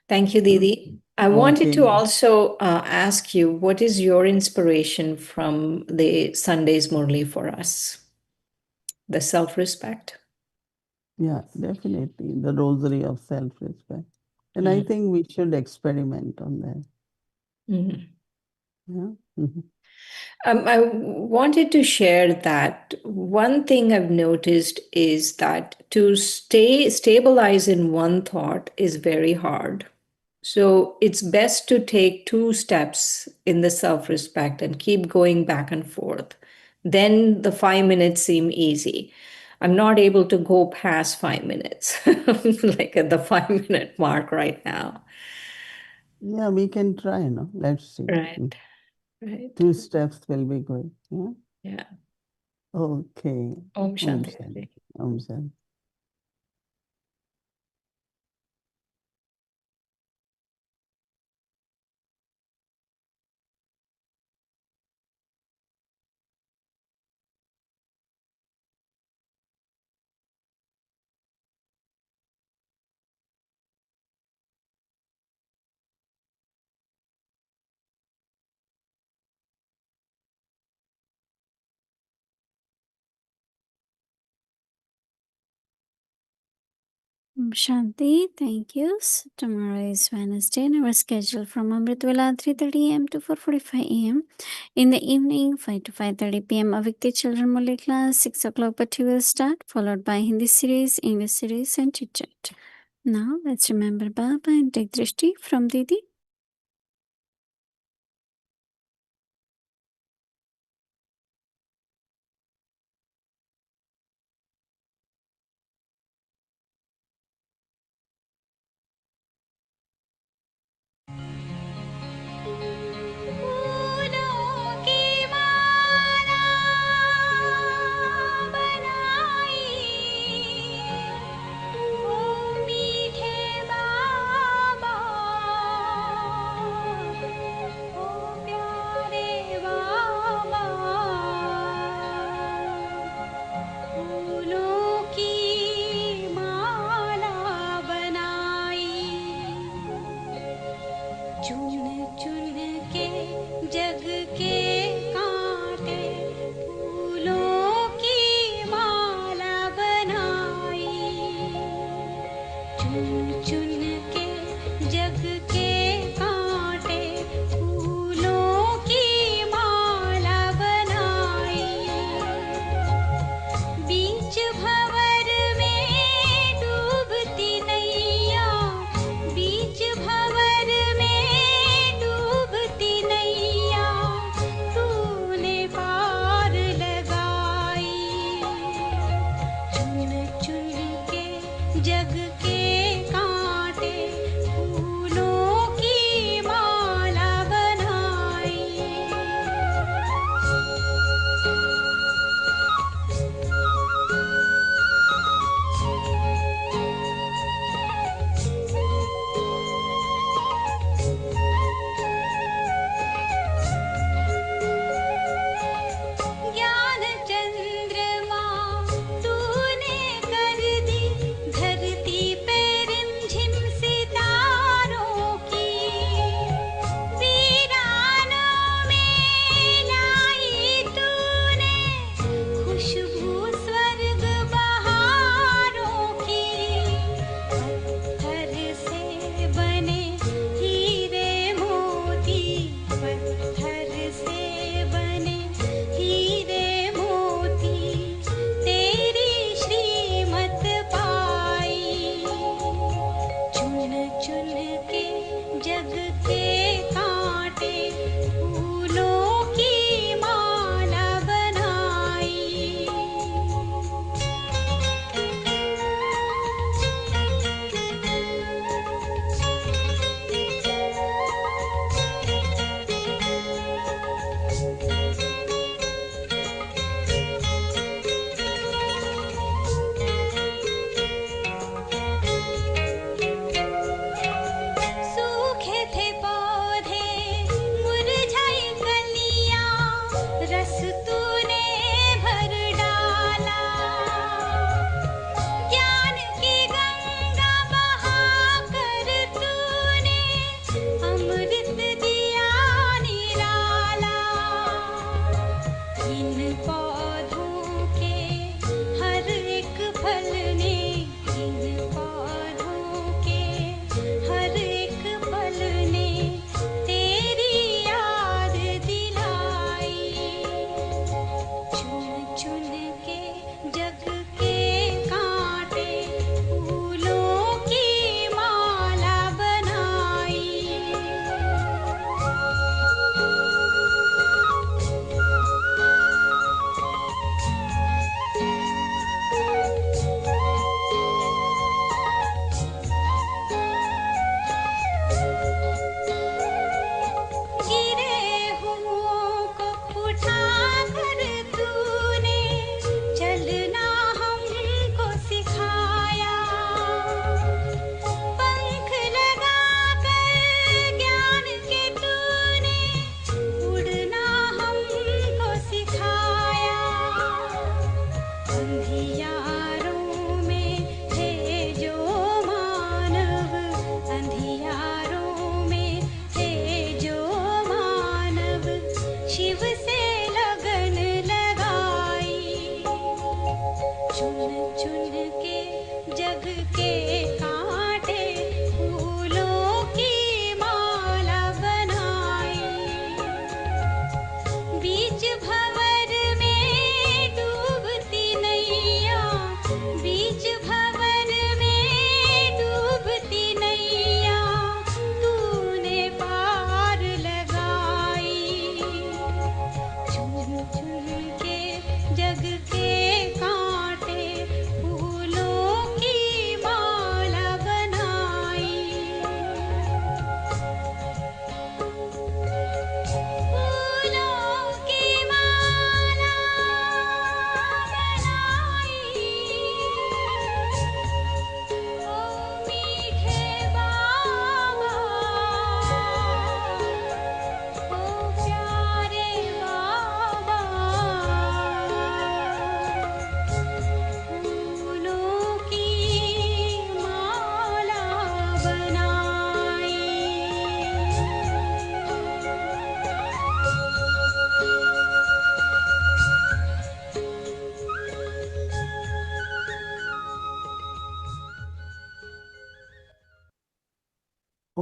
Thank you, Didi. I wanted Okay. to also ask you, what is your inspiration from the Sunday's Murli for us? The self-respect. Yeah, definitely. The rosary of self-respect. And I think we should experiment on that. Mhm. Yeah. Mhm. I wanted to share that one thing I've noticed is that to stay stabilize in one thought is very hard. So it's best to take two steps in the self respect and keep going back and forth. Then the 5 minutes seem easy. I'm not able to go past 5 minutes, like at the 5 minute mark right now. Yeah, we can try, no? Let's see. Right, right. 2 steps will be good. Yeah. Yeah. Okay. Om Om Shanti. Shanti. Om Shanti. Shanti, thank you. So tomorrow is Wednesday and our schedule from Amritwala 3:30 a.m. to 4:45 a.m. In the evening, 5 to 5:30 p.m. Avikti Children Murli class, 6 o'clock Patti will start, followed by Hindi series, English series and chit chat. Now let's remember Baba and take drishti from Didi. चुन चुन के जग के कांटे फूलों की माला बनाई। चुन चुन के जग के कांटे फूलों की माला बनाई। बीच भंवर में डूबती नैया, बीच भंवर में डूबती नैया, तूने पार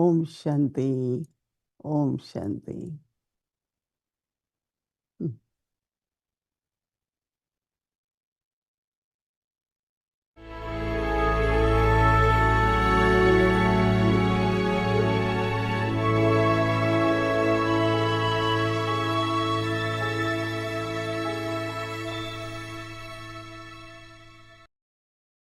ओम शांति, ओम शांति।